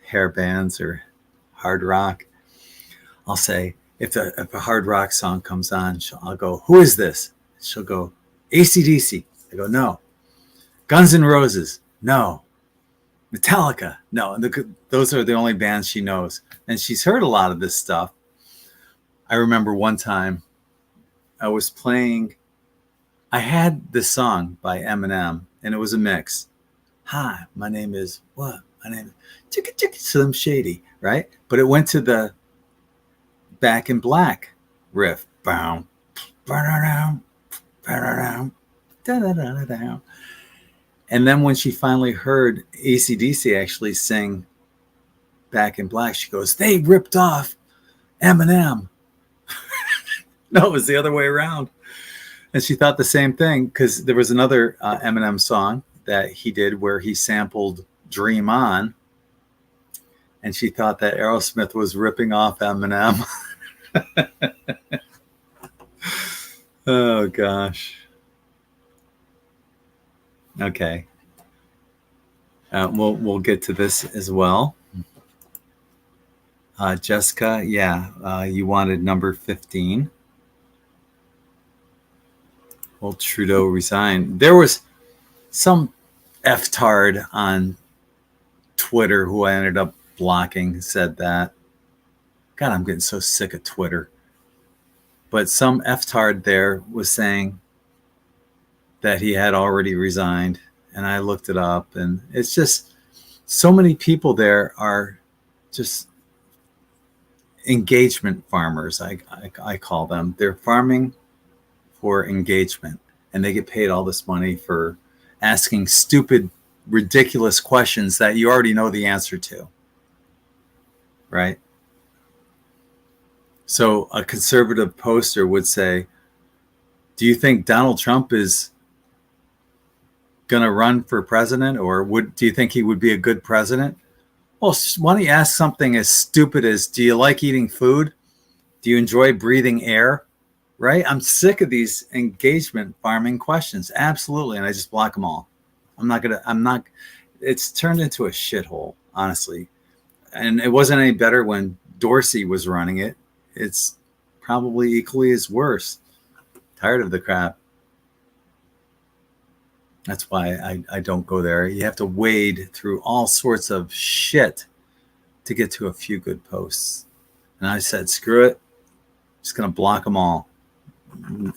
[SPEAKER 1] hair bands or hard rock. I'll say, if a hard rock song comes on, I'll go, who is this? She'll go, AC/DC. I go, no. Guns N' Roses, no. Metallica, no. And those are the only bands she knows. And she's heard a lot of this stuff. I remember one time I was playing, I had this song by Eminem, and it was a mix. Hi, my name is what? My name is Chicka Slim Shady, right? But it went to the Back in Black riff. And then when she finally heard AC/DC actually sing Back in Black, she goes, they ripped off Eminem. No, it was the other way around. And she thought the same thing because there was another Eminem song that he did where he sampled Dream On. And she thought that Aerosmith was ripping off Eminem. Oh, gosh. Okay. We'll get to this as well. Jessica, yeah, you wanted number 15. Well, Trudeau resigned. There was some F-tard on Twitter who I ended up blocking said that. God, I'm getting so sick of Twitter. But some F-tard there was saying that he had already resigned, and I looked it up, and it's just so many people there are just engagement farmers. I call them. They're farming for engagement, and they get paid all this money for asking stupid, ridiculous questions that you already know the answer to, right? So a conservative poster would say, do you think Donald Trump is going to run for president, or do you think he would be a good president? Well, why don't you ask something as stupid as, do you like eating food? Do you enjoy breathing air? Right? I'm sick of these engagement farming questions. Absolutely. And I just block them all. It's turned into a shithole, honestly. And it wasn't any better when Dorsey was running it. It's probably equally as worse. Tired of the crap. That's why I don't go there. You have to wade through all sorts of shit to get to a few good posts. And I said, screw it. I'm just going to block them all.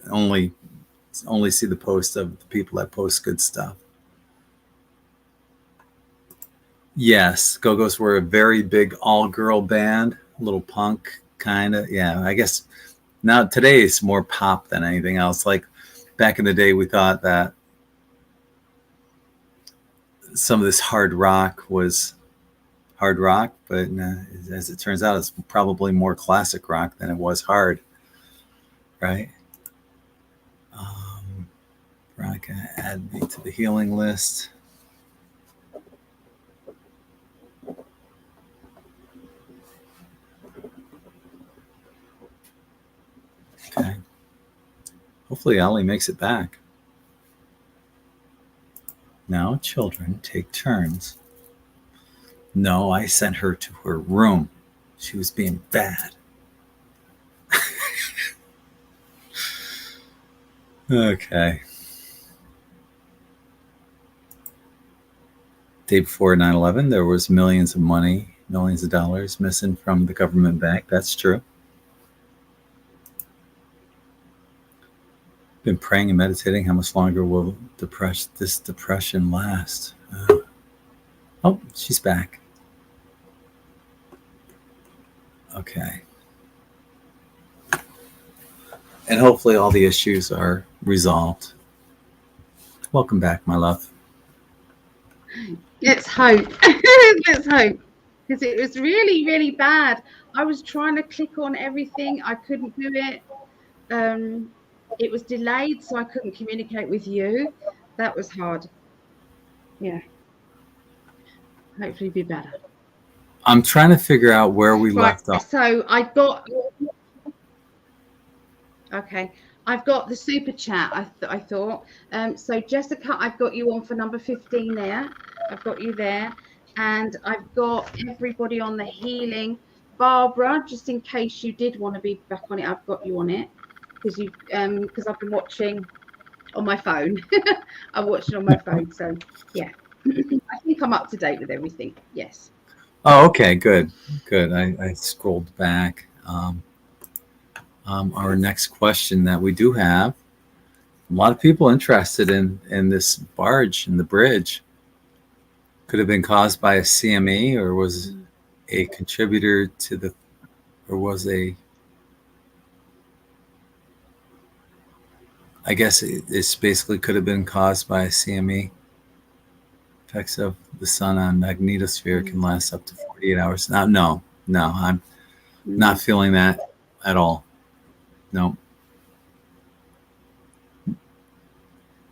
[SPEAKER 1] Only see the posts of the people that post good stuff. Yes, Go-Go's were a very big all-girl band, a little punk kind of. Yeah, I guess now today it's more pop than anything else. Like back in the day, we thought that some of this hard rock was hard rock, but as it turns out, it's probably more classic rock than it was hard, right? Veronica, add me to the healing list. Okay. Hopefully Allie makes it back. Now children take turns. No, I sent her to her room. She was being bad. Okay. Day before 9/11, there was millions of money, millions of dollars missing from the government bank. That's true. Been praying and meditating. How much longer will this depression last? Oh, she's back. Okay. And hopefully all the issues are resolved. Welcome back, my love.
[SPEAKER 2] Let's hope. Let's hope. Because it was really, really bad. I was trying to click on everything. I couldn't do it. It was delayed, so I couldn't communicate with you. That was hard. Yeah. Hopefully be better.
[SPEAKER 1] I'm trying to figure out where we left off.
[SPEAKER 2] So I got... Okay. I've got the super chat, I thought. So Jessica, I've got you on for number 15 there. I've got you there. And I've got everybody on the healing. Barbara, just in case you did want to be back on it, I've got you on it. Because I've been watching on my phone. I'm watching on my phone. So, yeah. I think I'm up to date with everything. Yes.
[SPEAKER 1] Oh, okay. Good. Good. I scrolled back. Our next question that we do have, a lot of people interested in this barge in the bridge. Could have been caused by a CME, or was a contributor to the, or was a, I guess it's basically could have been caused by a CME. Effects of the sun on magnetosphere can last up to 48 hours. Now, no, I'm not feeling that at all. No.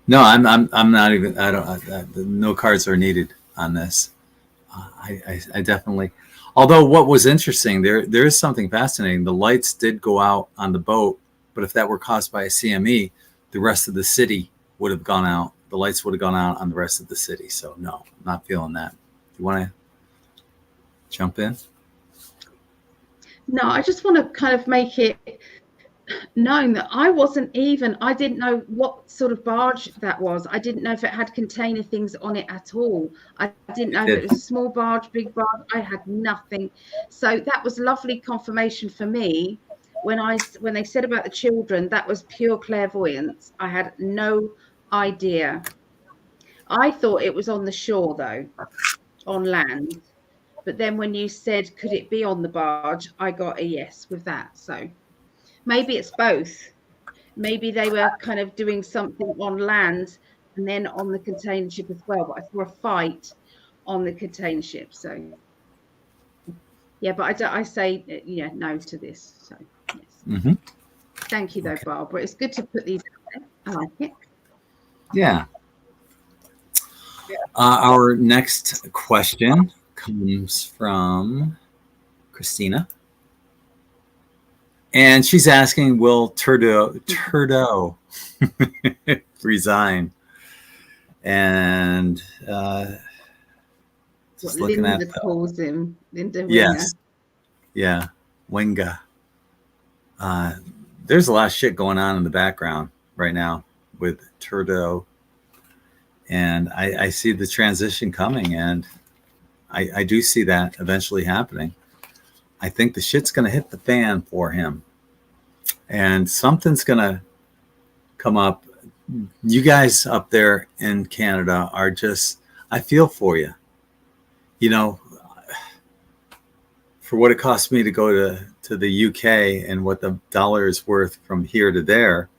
[SPEAKER 1] No, I'm not even. I don't. No cards are needed on this. I definitely. Although what was interesting, there is something fascinating. The lights did go out on the boat, but if that were caused by a CME, the rest of the city would have gone out. The lights would have gone out on the rest of the city. So no, I'm not feeling that. You want to jump in?
[SPEAKER 2] No, I just want to kind of make it known that I didn't know what sort of barge that was. I didn't know if it had container things on it at all. I didn't know if it was a small barge, big barge. I had nothing. So that was lovely confirmation for me when they said about the children, that was pure clairvoyance. I had no idea. I thought it was on the shore, though, on land. But then when you said, could it be on the barge, I got a yes with that. So maybe it's both. Maybe they were kind of doing something on land and then on the container ship as well. But I saw a fight on the container ship. So yeah, but I say no to this. So yes.
[SPEAKER 1] Mm-hmm.
[SPEAKER 2] Thank you, though,
[SPEAKER 1] Okay.
[SPEAKER 2] Barbara. It's good to put these out there. I like it.
[SPEAKER 1] Yeah. Our next question comes from Christina. And she's asking, will Turdo resign? And
[SPEAKER 2] What
[SPEAKER 1] just looking
[SPEAKER 2] Linda
[SPEAKER 1] at
[SPEAKER 2] calls him, Linda Winger.
[SPEAKER 1] yes. Yeah. Winga. There's a lot of shit going on in the background right now with Turdo. And I see the transition coming, and I do see that eventually happening. I think the shit's going to hit the fan for him, and something's going to come up. You guys up there in Canada are just, I feel for you. You know, for what it cost me to go to the UK and what the dollar is worth from here to there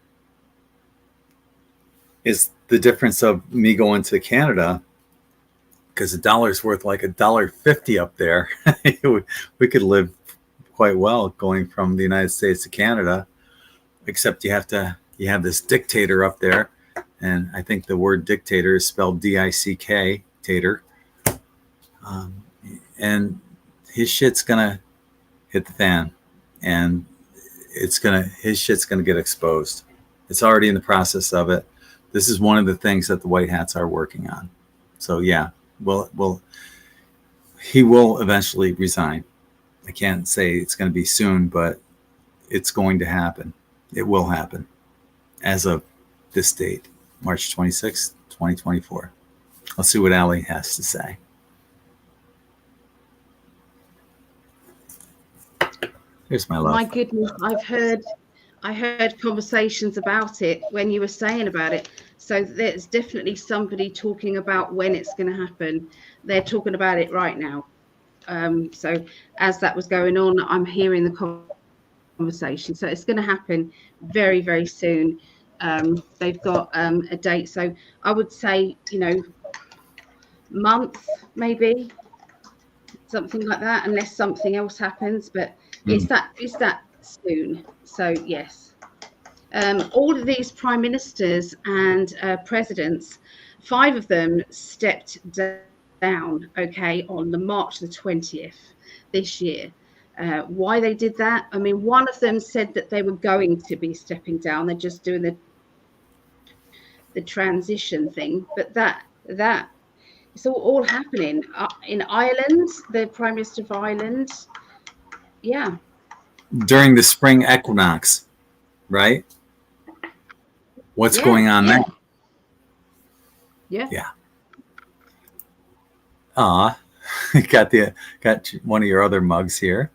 [SPEAKER 1] is the difference of me going to Canada, because the dollar is worth like $1.50 up there. We could live quite well going from the United States to Canada, except you have this dictator up there, and I think the word dictator is spelled D-I-C-K, tater, and his shit's gonna hit the fan, and his shit's gonna get exposed. It's already in the process of it. This is one of the things that the White Hats are working on. So yeah, he will eventually resign. I can't say it's going to be soon, but it's going to happen. It will happen as of this date, March 26th, 2024. Let's see what Allie has to say. Here's my love.
[SPEAKER 2] My goodness, I heard conversations about it when you were saying about it. So there's definitely somebody talking about when it's going to happen. They're talking about it right now. So as that was going on, I'm hearing the conversation. So it's going to happen very, very soon. They've got a date. So I would say, month, maybe something like that, unless something else happens. But it's that soon. So yes. All of these prime ministers and presidents, 5 of them stepped down, okay, on the March the 20th this year. Why they did that? I mean, one of them said that they were going to be stepping down. They're just doing the transition thing. But that it's all happening in Ireland. The Prime Minister of Ireland, yeah.
[SPEAKER 1] During the spring equinox, right? What's going on there?
[SPEAKER 2] Yeah.
[SPEAKER 1] Got one of your other mugs here.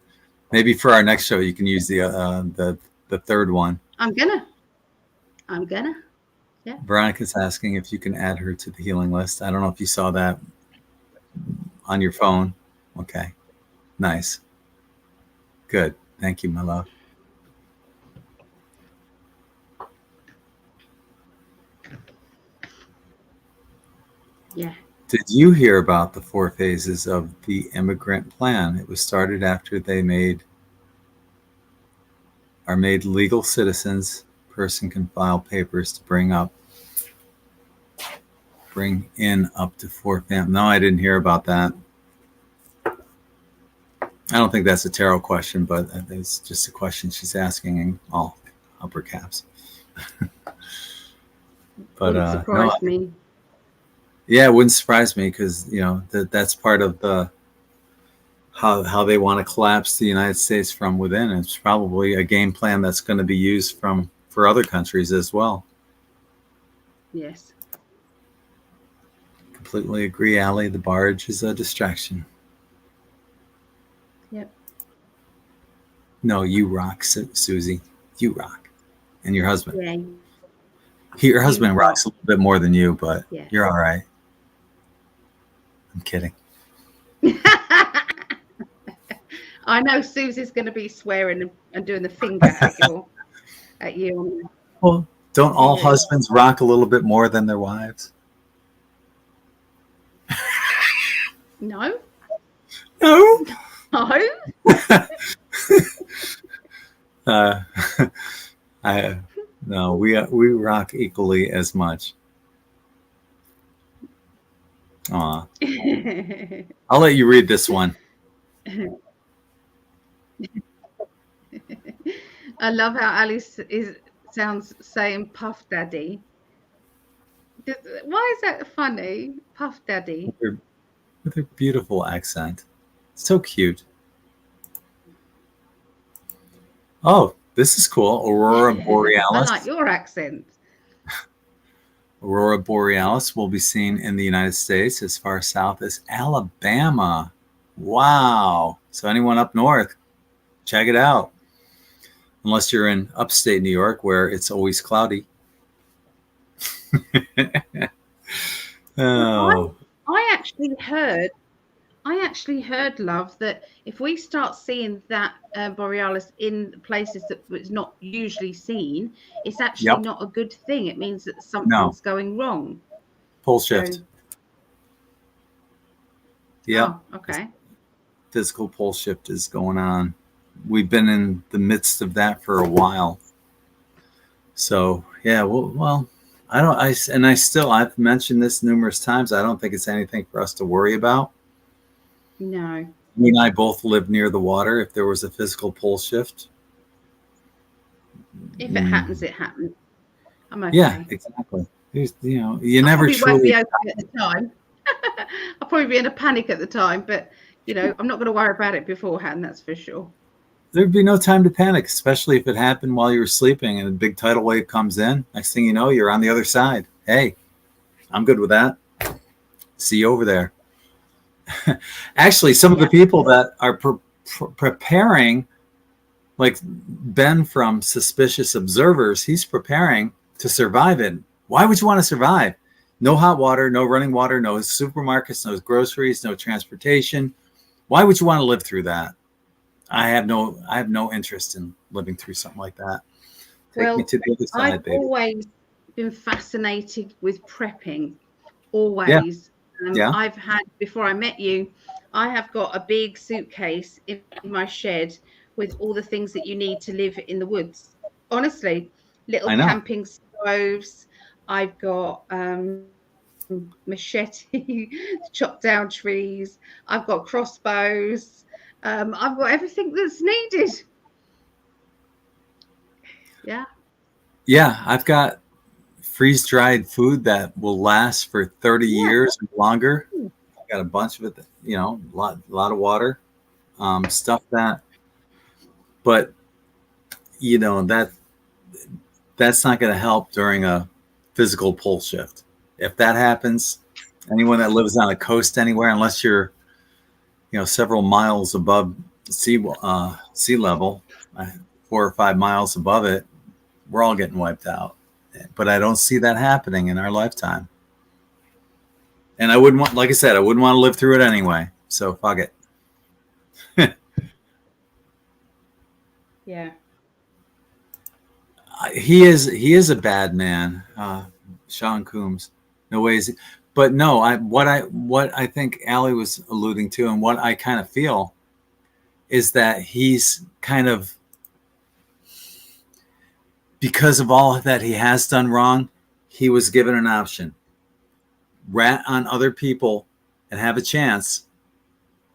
[SPEAKER 1] Maybe for our next show, you can use the third one.
[SPEAKER 2] I'm gonna. Yeah.
[SPEAKER 1] Veronica's asking if you can add her to the healing list. I don't know if you saw that on your phone. Okay. Nice. Good. Thank you, my love.
[SPEAKER 2] Yeah.
[SPEAKER 1] Did you hear about the 4 phases of the immigrant plan? It was started after they are made legal citizens. Person can file papers to bring in up to 4 families. No, I didn't hear about that. I don't think that's a tarot question, but it's just a question she's asking in all upper caps. But
[SPEAKER 2] wouldn't surprise me.
[SPEAKER 1] Yeah, it wouldn't surprise me, because that's part of the how they want to collapse the United States from within. It's probably a game plan that's going to be used for other countries as well.
[SPEAKER 2] Yes.
[SPEAKER 1] Completely agree, Allie. The barge is a distraction.
[SPEAKER 2] Yep.
[SPEAKER 1] No, you rock, Susie. You rock. And your husband.
[SPEAKER 2] Yeah,
[SPEAKER 1] Your
[SPEAKER 2] you
[SPEAKER 1] husband rocks
[SPEAKER 2] rock.
[SPEAKER 1] a little bit more than you, but
[SPEAKER 2] Yeah.
[SPEAKER 1] you're all right. I'm kidding.
[SPEAKER 2] I know Susie's going to be swearing and doing the finger at you.
[SPEAKER 1] Well, don't all
[SPEAKER 2] Really?
[SPEAKER 1] husbands rock a little bit more than their wives?
[SPEAKER 2] No,
[SPEAKER 1] No.
[SPEAKER 2] no.
[SPEAKER 1] uh, I no, we rock equally as much. Aw. I'll let you read this one.
[SPEAKER 2] I love how Alice sounds saying Puff Daddy. Why is that funny? Puff Daddy.
[SPEAKER 1] With her beautiful accent. So cute. Oh, this is cool. Aurora
[SPEAKER 2] I
[SPEAKER 1] Borealis.
[SPEAKER 2] like your accent.
[SPEAKER 1] Aurora Borealis will be seen in the United States as far south as Alabama. Wow. So anyone up north, check it out. Unless you're in upstate New York where it's always cloudy. Oh.
[SPEAKER 2] I actually heard, love, that if we start seeing that borealis in places that it's not usually seen, it's actually
[SPEAKER 1] Yep.
[SPEAKER 2] not a good thing. It means that
[SPEAKER 1] No.
[SPEAKER 2] something's going wrong.
[SPEAKER 1] Pole shift.
[SPEAKER 2] So,
[SPEAKER 1] Yep.
[SPEAKER 2] oh, okay.
[SPEAKER 1] Physical pole shift is going on. We've been in the midst of that for a while. So yeah, well, I've mentioned this numerous times. I don't think it's anything for us to worry about.
[SPEAKER 2] No.
[SPEAKER 1] You and I both live near the water. If there was a physical pole shift,
[SPEAKER 2] If it happens, it happens. I'm okay.
[SPEAKER 1] Yeah, exactly. You
[SPEAKER 2] I
[SPEAKER 1] never
[SPEAKER 2] probably
[SPEAKER 1] truly
[SPEAKER 2] won't be okay at the time. I'll probably be in a panic at the time, but I'm not going to worry about it beforehand. That's for sure.
[SPEAKER 1] There'd be no time to panic, especially if it happened while you were sleeping and a big tidal wave comes in. Next thing you know, you're on the other side. Hey, I'm good with that. See you over there. Actually, some of the people that are preparing, like Ben from Suspicious Observers, he's preparing to survive it. Why would you want to survive? No hot water, no running water, no supermarkets, no groceries, no transportation. Why would you want to live through that? I have no interest in living through something like that. Take me to the other side, baby.
[SPEAKER 2] I've always been fascinated with prepping. Always.
[SPEAKER 1] Yeah.
[SPEAKER 2] I've had, before I met you, I have got a big suitcase in my shed with all the things that you need to live in the woods. Honestly, little camping stoves. I've got machete to chop down trees. I've got crossbows. I've got everything that's needed. Yeah.
[SPEAKER 1] Yeah, I've got freeze-dried food that will last for 30 years or longer. I've got a bunch of it, a lot of water, stuff that, but that's not going to help during a physical pole shift. If that happens, anyone that lives on a coast anywhere, unless you're, several miles above sea level, 4 or 5 miles above it, we're all getting wiped out. But I don't see that happening in our lifetime. And I wouldn't want, like I said, I wouldn't want to live through it anyway. So fuck it.
[SPEAKER 2] Yeah.
[SPEAKER 1] He is a bad man, Sean Coombs. No ways. But no, what I think Allie was alluding to, and what I kind of feel, is that he's kind of, because of all that he has done wrong, he was given an option: rat on other people and have a chance,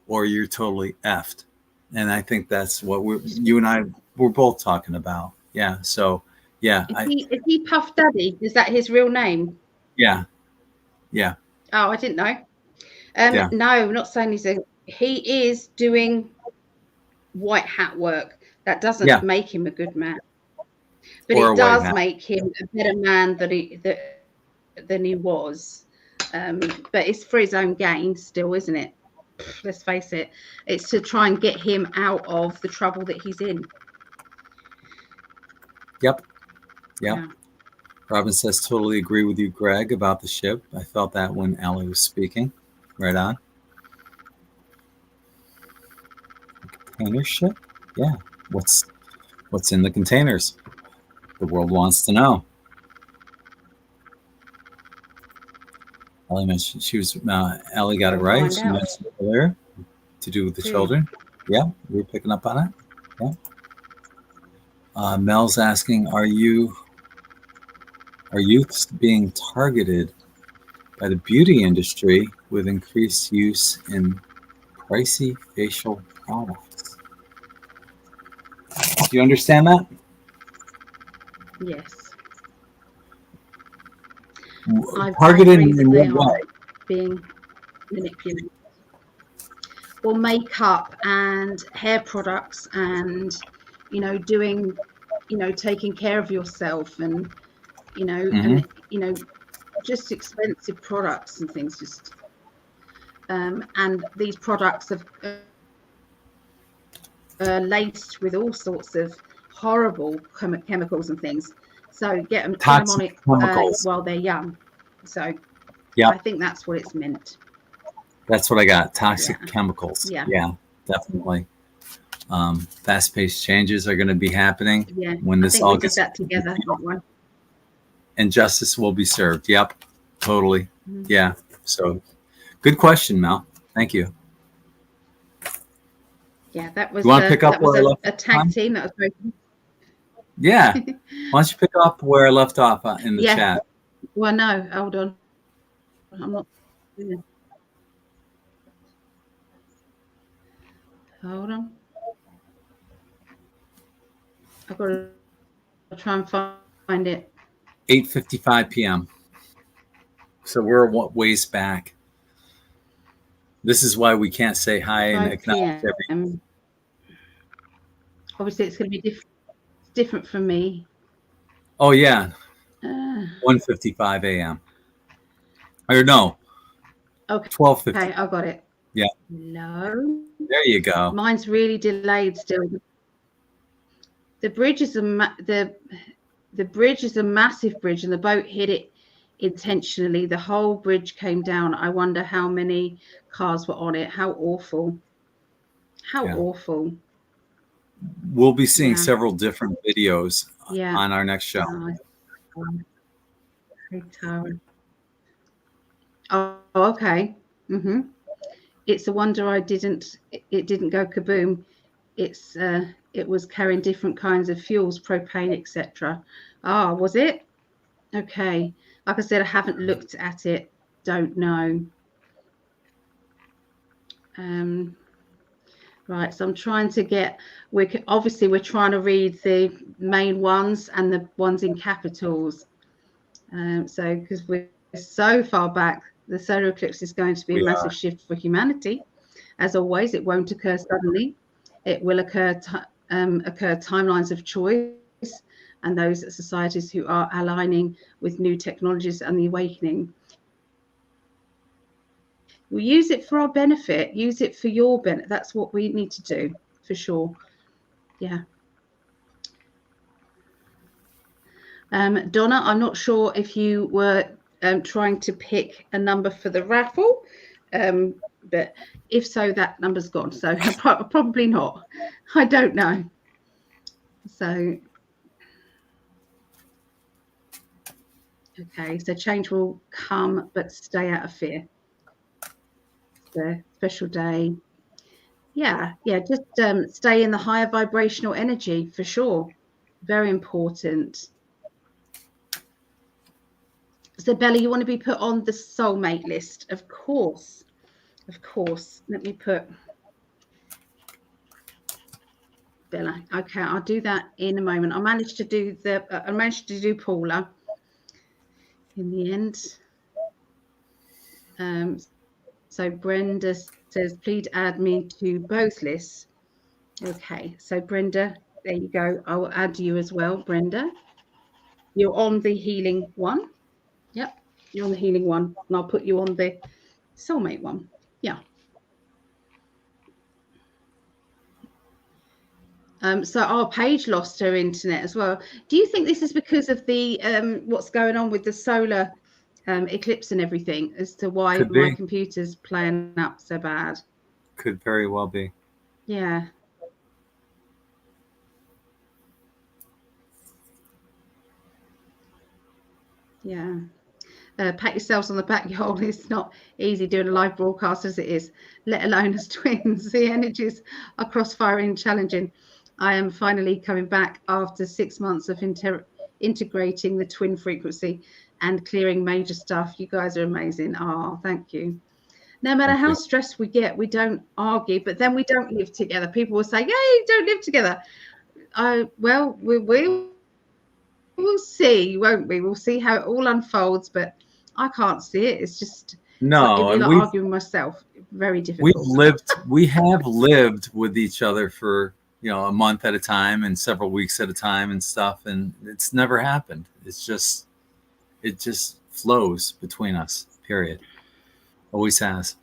[SPEAKER 1] or you're totally effed. And I think that's what you and I were both talking about. Yeah. So yeah.
[SPEAKER 2] Is he Puff Daddy? Is that his real name?
[SPEAKER 1] Yeah. Yeah.
[SPEAKER 2] Oh, I didn't know. No, not saying he is doing white hat work. That doesn't make him a good man, but it does make him a better man than he was. But it's for his own gain still, isn't it? let's face it, it's to try and get him out of the trouble that he's in.
[SPEAKER 1] Yep.
[SPEAKER 2] Yeah.
[SPEAKER 1] Robin says, totally agree with you, Greg, about the ship. I felt that when Allie was speaking. Right on. Container ship? Yeah. What's in the containers? The world wants to know. Allie mentioned Allie got it right. She mentioned it earlier to do with the children. Yeah, we were picking up on it. Yeah. Mel's asking, are youths being targeted by the beauty industry with increased use in pricey facial products? Do you understand that?
[SPEAKER 2] Yes.
[SPEAKER 1] Targeted in what way?
[SPEAKER 2] Being manipulated. Or makeup and hair products and, doing, taking care of yourself and, and, just expensive products and things just. And these products are laced with all sorts of horrible chemicals and things. So get them on it while they're young. So I think that's what it's meant.
[SPEAKER 1] That's what I got. Toxic chemicals. Yeah, definitely. Fast-paced changes are going to be happening when this all gets
[SPEAKER 2] that together.
[SPEAKER 1] And justice will be served. Yep, totally. Mm-hmm. Yeah. So, good question, Mel. Thank you.
[SPEAKER 2] Yeah, that was.
[SPEAKER 1] You want to pick up where I left
[SPEAKER 2] a tag team that was very.
[SPEAKER 1] Yeah. Why don't you pick up where I left off in the chat?
[SPEAKER 2] Well, no, hold on. I'm not. Yeah. Hold on. I've got to try and find it.
[SPEAKER 1] 8:55 p.m. So we're what ways back. This is why we can't say hi and acknowledge everything.
[SPEAKER 2] Obviously, it's going to be different from me.
[SPEAKER 1] Oh yeah, 1:55 a.m. Or no.
[SPEAKER 2] Okay.
[SPEAKER 1] 12:50.
[SPEAKER 2] Okay, I got it.
[SPEAKER 1] Yeah.
[SPEAKER 2] No.
[SPEAKER 1] There you go.
[SPEAKER 2] Mine's really delayed still. The bridge is the bridge is a massive bridge, and the boat hit it intentionally. The whole bridge came down. I wonder how many cars were on it. How awful. How awful.
[SPEAKER 1] We'll be seeing several different videos on our next show.
[SPEAKER 2] Oh, okay. Mm-hmm. It's a wonder it didn't go kaboom. It was carrying different kinds of fuels, propane, etc. Ah, was it? Okay. Like I said, I haven't looked at it. Don't know. Right. So I'm trying to get. We're trying to read the main ones and the ones in capitals. So because we're so far back, the solar eclipse is going to be a massive shift for humanity. As always, it won't occur suddenly. It will occur timelines of choice, and those societies who are aligning with new technologies and the awakening. We use it for our benefit. Use it for your benefit. That's what we need to do, for sure. Yeah. Donna, I'm not sure if you were trying to pick a number for the raffle, but if so, that number's gone. So probably not. I don't know. So, okay. So change will come, but stay out of fear. The special day. Yeah. Just stay in the higher vibrational energy for sure. Very important. So Bella, you want to be put on the soulmate list? Of course. Let me put Bella. Okay, I'll do that in a moment. I managed to do Paula in the end. So Brenda says, please add me to both lists. Okay, so Brenda, there you go. I will add you as well, Brenda. You're on the healing one. Yep, you're on the healing one, and I'll put you on the soulmate one. Yeah. So our page lost her internet as well. Do you think this is because of the what's going on with the solar eclipse and everything as to why
[SPEAKER 1] Could
[SPEAKER 2] my
[SPEAKER 1] be.
[SPEAKER 2] computer's playing up so bad?
[SPEAKER 1] Could very well be.
[SPEAKER 2] Yeah. Yeah. Pat yourselves on the back, y'all. It's not easy doing a live broadcast as it is, let alone as twins. The energies are crossfiring and challenging. I am finally coming back after 6 months of integrating the twin frequency and clearing major stuff. You guys are amazing. Oh, thank you. No matter
[SPEAKER 1] Thank
[SPEAKER 2] how
[SPEAKER 1] you.
[SPEAKER 2] stressed we get, we don't argue, but then we don't live together. People will say, "Yay, don't live together." Well, we will see, won't we? We'll see how it all unfolds, but I can't see it. It's like it'd
[SPEAKER 1] No,
[SPEAKER 2] be
[SPEAKER 1] and
[SPEAKER 2] like arguing with myself. Very difficult.
[SPEAKER 1] we have lived with each other for, a month at a time and several weeks at a time and stuff, and it's never happened. It just flows between us, period. Always has.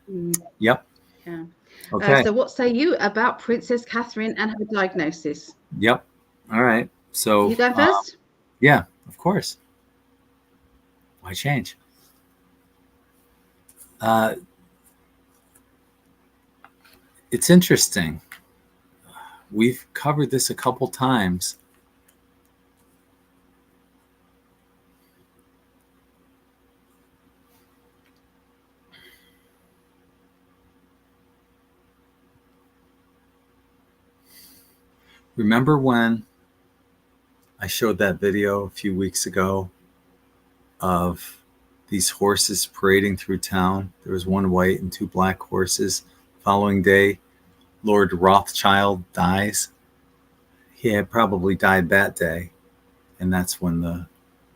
[SPEAKER 1] Hmm. Yep.
[SPEAKER 2] Yeah.
[SPEAKER 1] Okay.
[SPEAKER 2] So what say you about Princess Catherine and her diagnosis?
[SPEAKER 1] Yep. All right. So,
[SPEAKER 2] You go first?
[SPEAKER 1] yeah, of course. Why change? Uh, it's interesting. We've covered this a couple times. Remember when I showed that video a few weeks ago of these horses parading through town? There was one white and two black horses. Following day, Lord Rothschild dies. He had probably died that day, and that's when the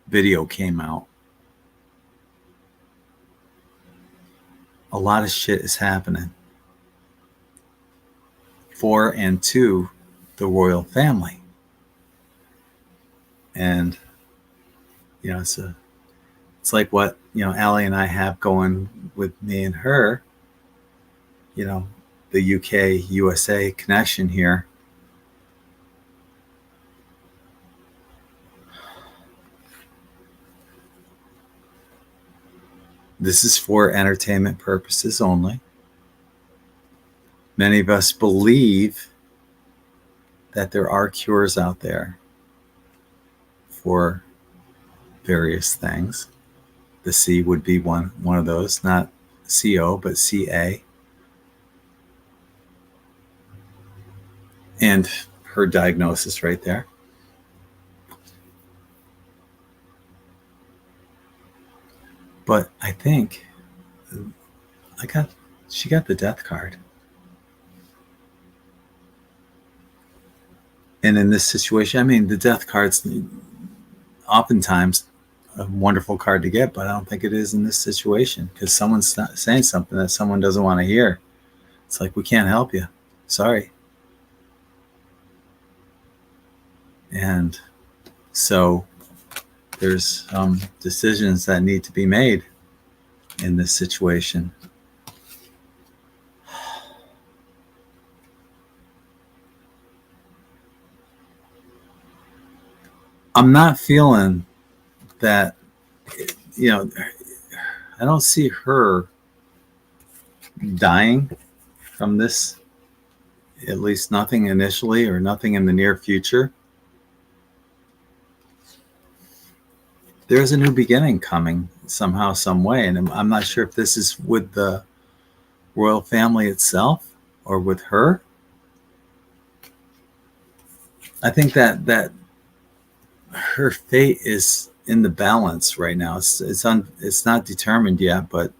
[SPEAKER 1] video came out. A lot of shit is happening for and to the royal family. And, it's like what, Allie and I have going with me and her, the UK USA connection here. This is for entertainment purposes only. Many of us believe that there are cures out there for various things. The C would be one of those, not CO, but CA. And her diagnosis right there. But I think she got the death card. And in this situation, I mean, the death card's oftentimes a wonderful card to get, but I don't think it is in this situation, because someone's not saying something that someone doesn't want to hear. It's like, we can't help you. Sorry. And so there's decisions that need to be made in this situation. I'm not feeling that, I don't see her dying from this, at least nothing initially or nothing in the near future. There's a new beginning coming somehow, some way. And I'm not sure if this is with the royal family itself or with her. I think that her fate is in the balance right now. It's not determined yet, but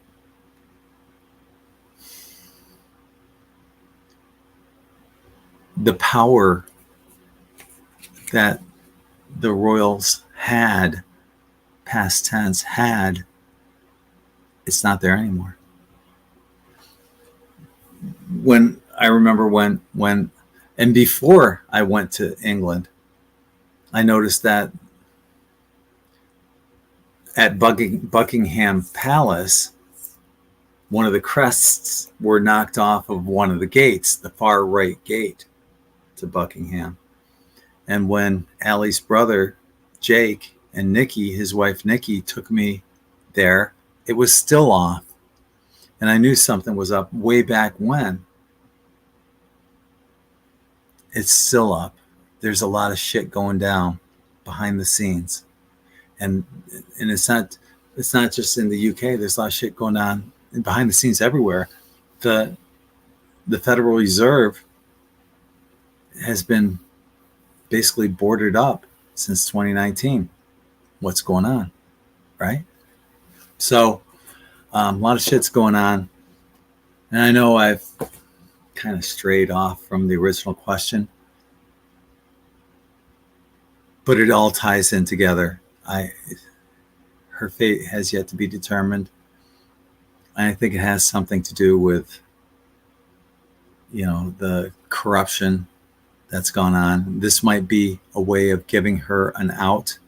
[SPEAKER 1] the power that the royals had, past tense had, it's not there anymore. I remember when and before I went to England, I noticed that at Buckingham Palace, one of the crests were knocked off of one of the gates, the far right gate to Buckingham. And when Allie's brother, Jake, and Nikki, his wife Nikki, took me there, it was still off. And I knew something was up way back when. It's still up. There's a lot of shit going down behind the scenes. And it's not just in the UK. There's a lot of shit going on behind the scenes everywhere. The Federal Reserve has been basically boarded up since 2019. What's going on, right? So a lot of shit's going on. And I know I've kind of strayed off from the original question, but it all ties in together. Her fate has yet to be determined. And I think it has something to do with, the corruption that's gone on. This might be a way of giving her an out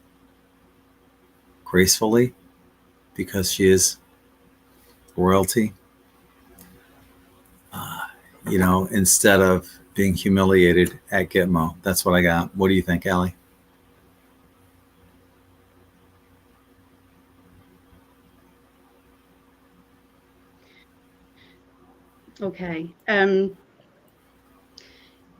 [SPEAKER 1] gracefully because she is royalty. Instead of being humiliated at Gitmo. That's what I got. What do you think, Allie?
[SPEAKER 2] Okay.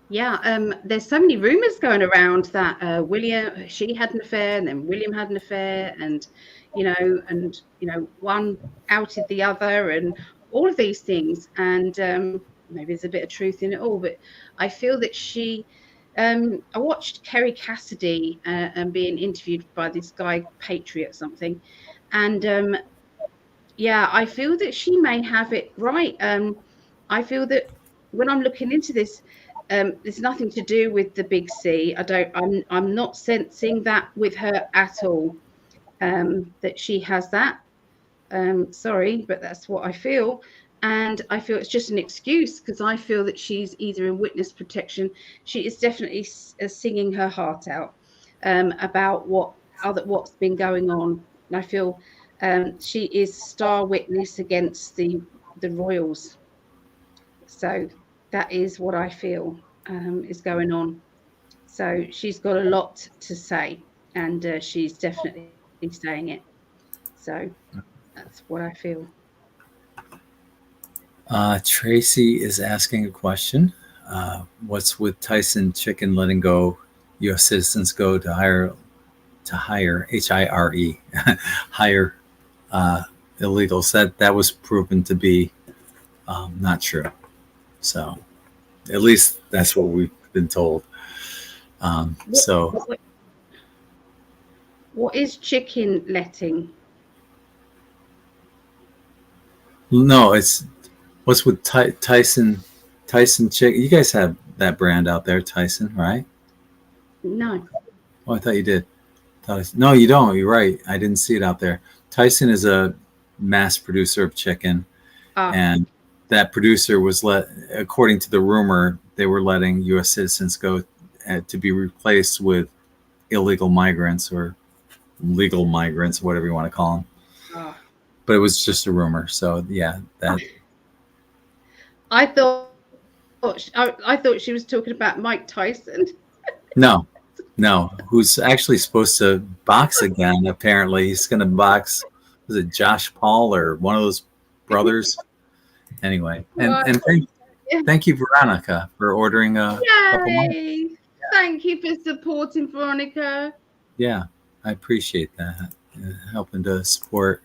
[SPEAKER 2] There's so many rumors going around that she had an affair, and then William had an affair, and one outed the other, and all of these things. And maybe there's a bit of truth in it all, but I feel that I watched Kerry Cassidy being interviewed by this guy Patriot something, and I feel that she may have it right. I feel that when I'm looking into this, there's nothing to do with the big C. I'm not sensing that with her at all. That she has that. Sorry, but that's what I feel. And I feel it's just an excuse, because I feel that she's either in witness protection. She is definitely singing her heart out about what's been going on. And I feel she is star witness against the royals. So that is what I feel is going on. So she's got a lot to say, and she's definitely saying it. So that's what I feel.
[SPEAKER 1] Tracy is asking a question. What's with Tyson Chicken letting go U.S. citizens go to hire HIRE hire illegals? That was proven to be not true. So at least that's what we've been told.
[SPEAKER 2] What is chicken letting?
[SPEAKER 1] No, it's what's with Tyson Chicken. You guys have that brand out there, Tyson, right?
[SPEAKER 2] No.
[SPEAKER 1] Oh, I thought you did. No, you don't. You're right. I didn't see it out there. Tyson is a mass producer of chicken, and that producer was according to the rumor, they were letting U.S. citizens go to be replaced with illegal migrants or legal migrants, whatever you want to call them. But it was just a rumor. So yeah, that.
[SPEAKER 2] I thought she was talking about Mike Tyson.
[SPEAKER 1] No, who's actually supposed to box again. Apparently, he's going to box. Was it Josh Paul or one of those brothers? Anyway, and thank you, Veronica, for ordering a couple more.
[SPEAKER 2] Thank you for supporting Veronica.
[SPEAKER 1] Yeah, I appreciate that. Helping to support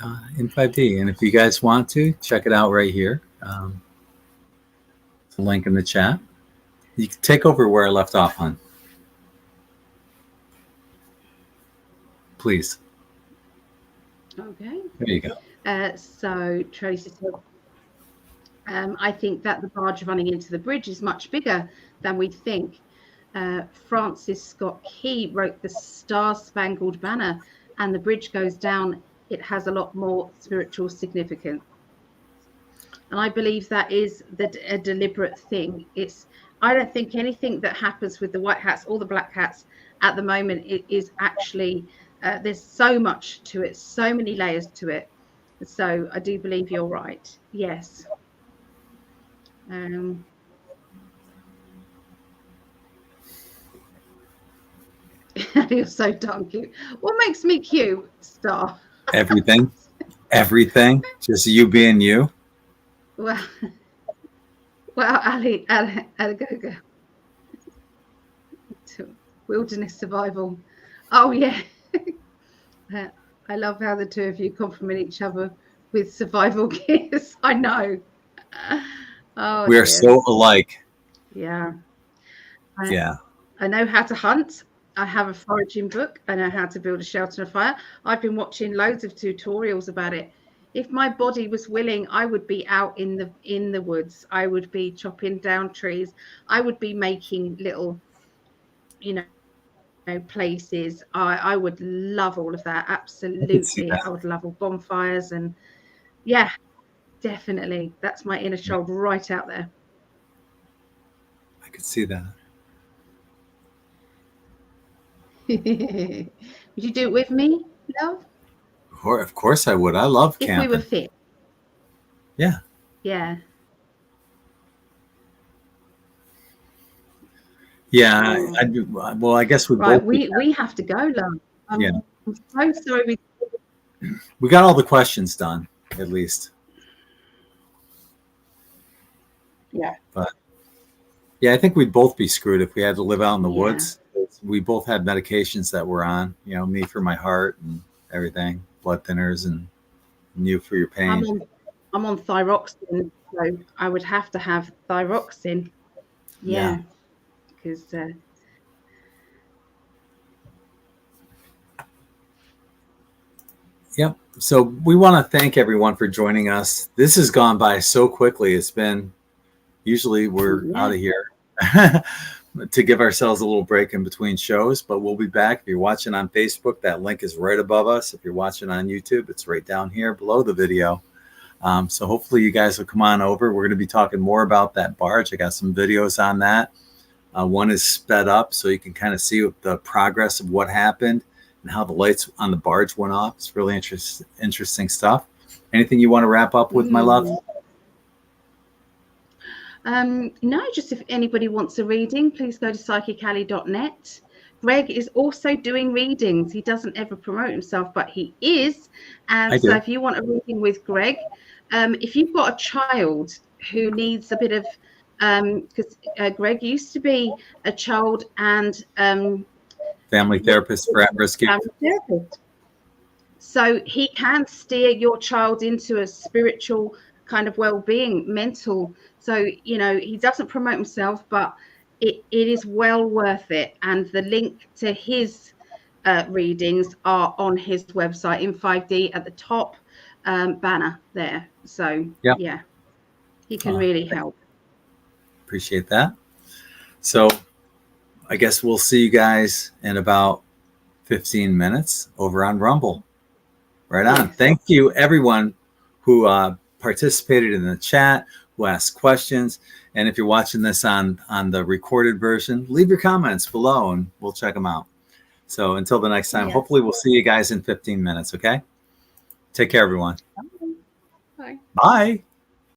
[SPEAKER 1] In5D. And if you guys want to, check it out right here. It's a link in the chat. You can take over where I left off, hon. Please.
[SPEAKER 2] Okay.
[SPEAKER 1] There you go.
[SPEAKER 2] So Tracy said, I think that the barge running into the bridge is much bigger than we think. Francis Scott Key wrote the Star-Spangled Banner, and the bridge goes down. It has a lot more spiritual significance. And I believe that is a deliberate thing. I don't think anything that happens with the white hats or the black hats at the moment, it is actually, there's so much to it, so many layers to it. So I do believe you're right. Yes. You're so darn cute. What makes me cute, Star?
[SPEAKER 1] Everything, everything, just you being you.
[SPEAKER 2] Well, Ali, Alagoga. Wilderness survival. Oh, yeah. I love how the two of you compliment each other with survival gears. I know. Oh,
[SPEAKER 1] We are
[SPEAKER 2] dear.
[SPEAKER 1] so alike.
[SPEAKER 2] Yeah.
[SPEAKER 1] Yeah.
[SPEAKER 2] I know how to hunt. I have a foraging book. I know how to build a shelter and a fire. I've been watching loads of tutorials about it. If my body was willing, I would be out in the woods. I would be chopping down trees. I would be making little, you know, places. I would love all of that.
[SPEAKER 1] I could see
[SPEAKER 2] Absolutely.
[SPEAKER 1] that.
[SPEAKER 2] I would love all bonfires and yeah, definitely. That's my inner child right out there.
[SPEAKER 1] I could see that.
[SPEAKER 2] Would you do it with me, love?
[SPEAKER 1] Of course I would. I love
[SPEAKER 2] If
[SPEAKER 1] camping.
[SPEAKER 2] we were fit.
[SPEAKER 1] Yeah.
[SPEAKER 2] Yeah.
[SPEAKER 1] Yeah. I do. Well, I guess we
[SPEAKER 2] Right,
[SPEAKER 1] both.
[SPEAKER 2] we have to go, love.
[SPEAKER 1] Yeah.
[SPEAKER 2] I'm so sorry.
[SPEAKER 1] We got all the questions done, at least.
[SPEAKER 2] Yeah.
[SPEAKER 1] But yeah, I think we'd both be screwed if we had to live out in the
[SPEAKER 2] Yeah.
[SPEAKER 1] woods. We both had medications that we're on, you know, me for my heart and everything, blood thinners, and you for your pain.
[SPEAKER 2] I'm on thyroxine, so I would have to have thyroxine. Yeah. Because
[SPEAKER 1] Yep. So we want to thank everyone for joining us. This has gone by so quickly. It's been, usually we're out of here to give ourselves a little break in between shows, but we'll be back. If you're watching on Facebook, that link is right above us. If you're watching on YouTube, it's right down here below the video. So hopefully you guys will come on over. We're going to be talking more about that barge. I got some videos on that. One is sped up so you can kind of see the progress of what happened and how the lights on the barge went off. It's really interesting stuff. Anything you want to wrap up with, my love?
[SPEAKER 2] No, just if anybody wants a reading, please go to PsychicAlly.net. Gregg is also doing readings. He doesn't ever promote himself, but he is. And so if you want a reading with Gregg, if you've got a child who needs a bit of, because Gregg used to be a child and
[SPEAKER 1] family therapist for at-risk youth.
[SPEAKER 2] So he can steer your child into a spiritual kind of well-being, mental. So, you know, he doesn't promote himself, but it is well worth it. And the link to his readings are on his website, In5D, at the top banner there. So, yeah, he can really help.
[SPEAKER 1] Appreciate that. So I guess we'll see you guys in about 15 minutes over on Rumble. Right on. Yes. Thank you, everyone who participated in the chat, who asked questions. And if you're watching this on the recorded version, leave your comments below and we'll check them out. So until the next time, hopefully we'll see you guys in 15 minutes, okay? Take care, everyone.
[SPEAKER 2] Bye.
[SPEAKER 1] Bye.